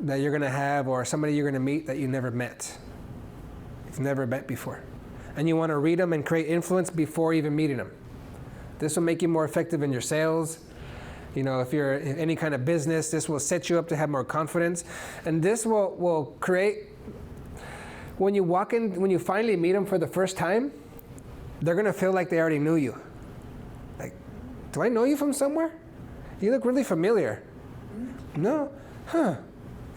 that you're going to have, or somebody you're going to meet that you never met. You've never met before. And you want to read them and create influence before even meeting them. This will make you more effective in your sales. If you're in any kind of business, this will set you up to have more confidence. And this will create, when you walk in, when you finally meet them for the first time, they're going to feel like they already knew you. Like, do I know you from somewhere? You look really familiar. No? Huh.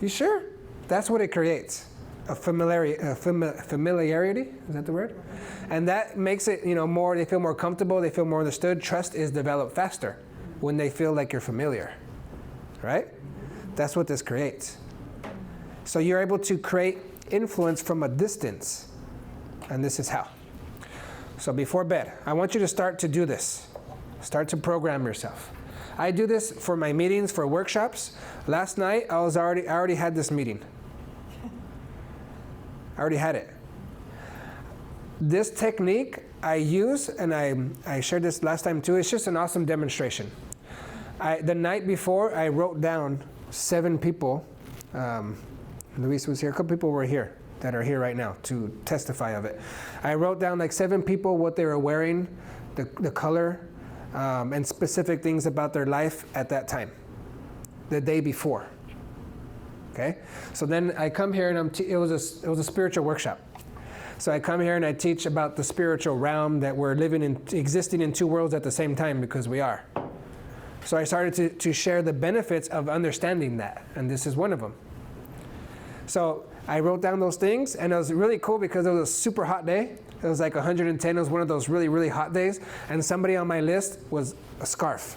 You sure? That's what it creates. A familiarity, is that the word? And that makes it, more, they feel more comfortable, they feel more understood. Trust is developed faster when they feel like you're familiar, right? That's what this creates. So you're able to create influence from a distance, and this is how. So before bed, I want you to start to do this. Start to program yourself. I do this for my meetings, for workshops. Last night, I already had this meeting. I already had it. This technique I use, and I shared this last time too, it's just an awesome demonstration. The night before, I wrote down 7 people. Luis was here, a couple people were here that are here right now to testify of it. I wrote down like 7 people, what they were wearing, the color, and specific things about their life at that time, the day before. Okay, so then I come here and it was a spiritual workshop. So I come here and I teach about the spiritual realm, that we're existing in 2 worlds at the same time, because we are. So I started to share the benefits of understanding that, and this is one of them. So I wrote down those things, and it was really cool because it was a super hot day. It was like 110. It was one of those really, really hot days, and somebody on my list was a scarf.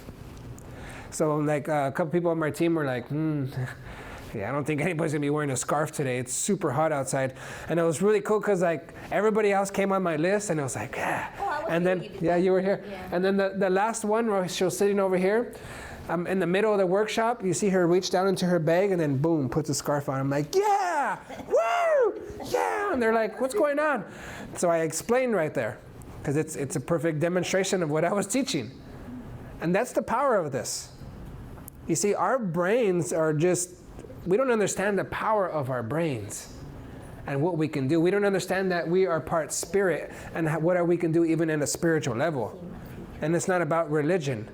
So like a couple people on my team were like, yeah, I don't think anybody's gonna be wearing a scarf today. It's super hot outside. And it was really cool because like everybody else came on my list and it was like, yeah. Oh, I was And here then, when you did yeah, that. you were here. Yeah. And then the last one, where she was sitting over here, in the middle of the workshop, you see her reach down into her bag and then boom, puts a scarf on. I'm like, yeah, woo, yeah. And they're like, what's going on? So I explained right there because it's a perfect demonstration of what I was teaching. And that's the power of this. You see, our brains are just, we don't understand the power of our brains and what we can do. We don't understand that we are part spirit and what we can do even in a spiritual level. And it's not about religion.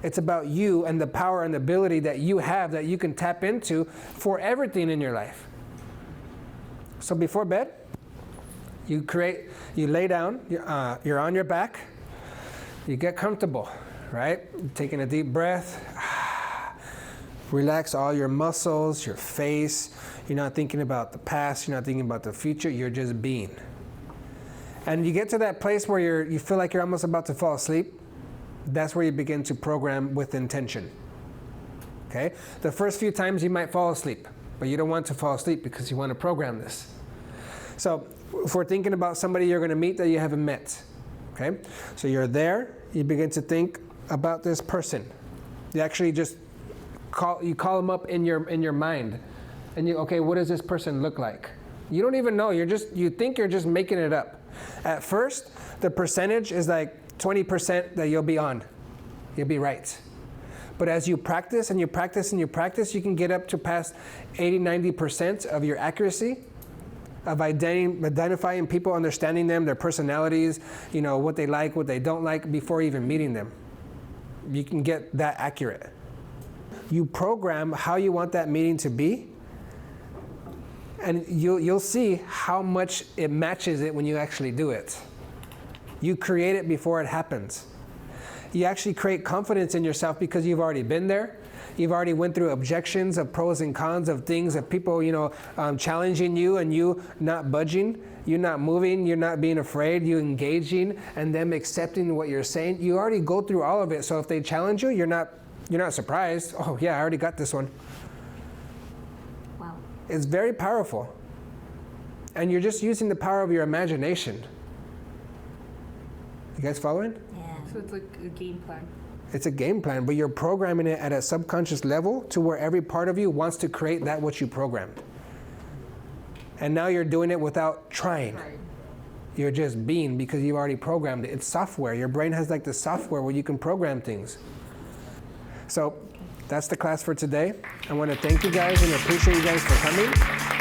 It's about you and the power and the ability that you have that you can tap into for everything in your life. So before bed, you lay down, you're on your back, you get comfortable, right? Taking a deep breath. Relax all your muscles, your face. You're not thinking about the past, you're not thinking about the future, you're just being. And you get to that place where you feel like you're almost about to fall asleep. That's where you begin to program with intention. Okay? The first few times you might fall asleep, but you don't want to fall asleep because you want to program this. So if we're thinking about somebody you're going to meet that you haven't met, okay? So you're there, you begin to think about this person. You actually just call them up in your mind, and okay, what does this person look like? You don't even know. You think you're just making it up. At first, the percentage is like 20% that you'll be on. You'll be right. But as you practice and you practice and you practice, you can get up to past 80-90% of your accuracy of identifying people, understanding them, their personalities, what they like, what they don't like, before even meeting them. You can get that accurate. You program how you want that meeting to be, and you'll see how much it matches it when you actually do it. You create it before it happens. You actually create confidence in yourself because you've already been there. You've already went through objections of pros and cons of things, of people challenging you and you not budging, you not moving, you're not being afraid, you engaging and them accepting what you're saying. You already go through all of it. So if they challenge you, you're not surprised. Oh yeah, I already got this one. Wow. It's very powerful. And you're just using the power of your imagination. You guys following? Yeah. So it's like a game plan. It's a game plan, but you're programming it at a subconscious level to where every part of you wants to create that what you programmed. And now you're doing it without trying. Right. You're just being because you've already programmed it. It's software. Your brain has like the software where you can program things. So that's the class for today. I want to thank you guys and appreciate you guys for coming.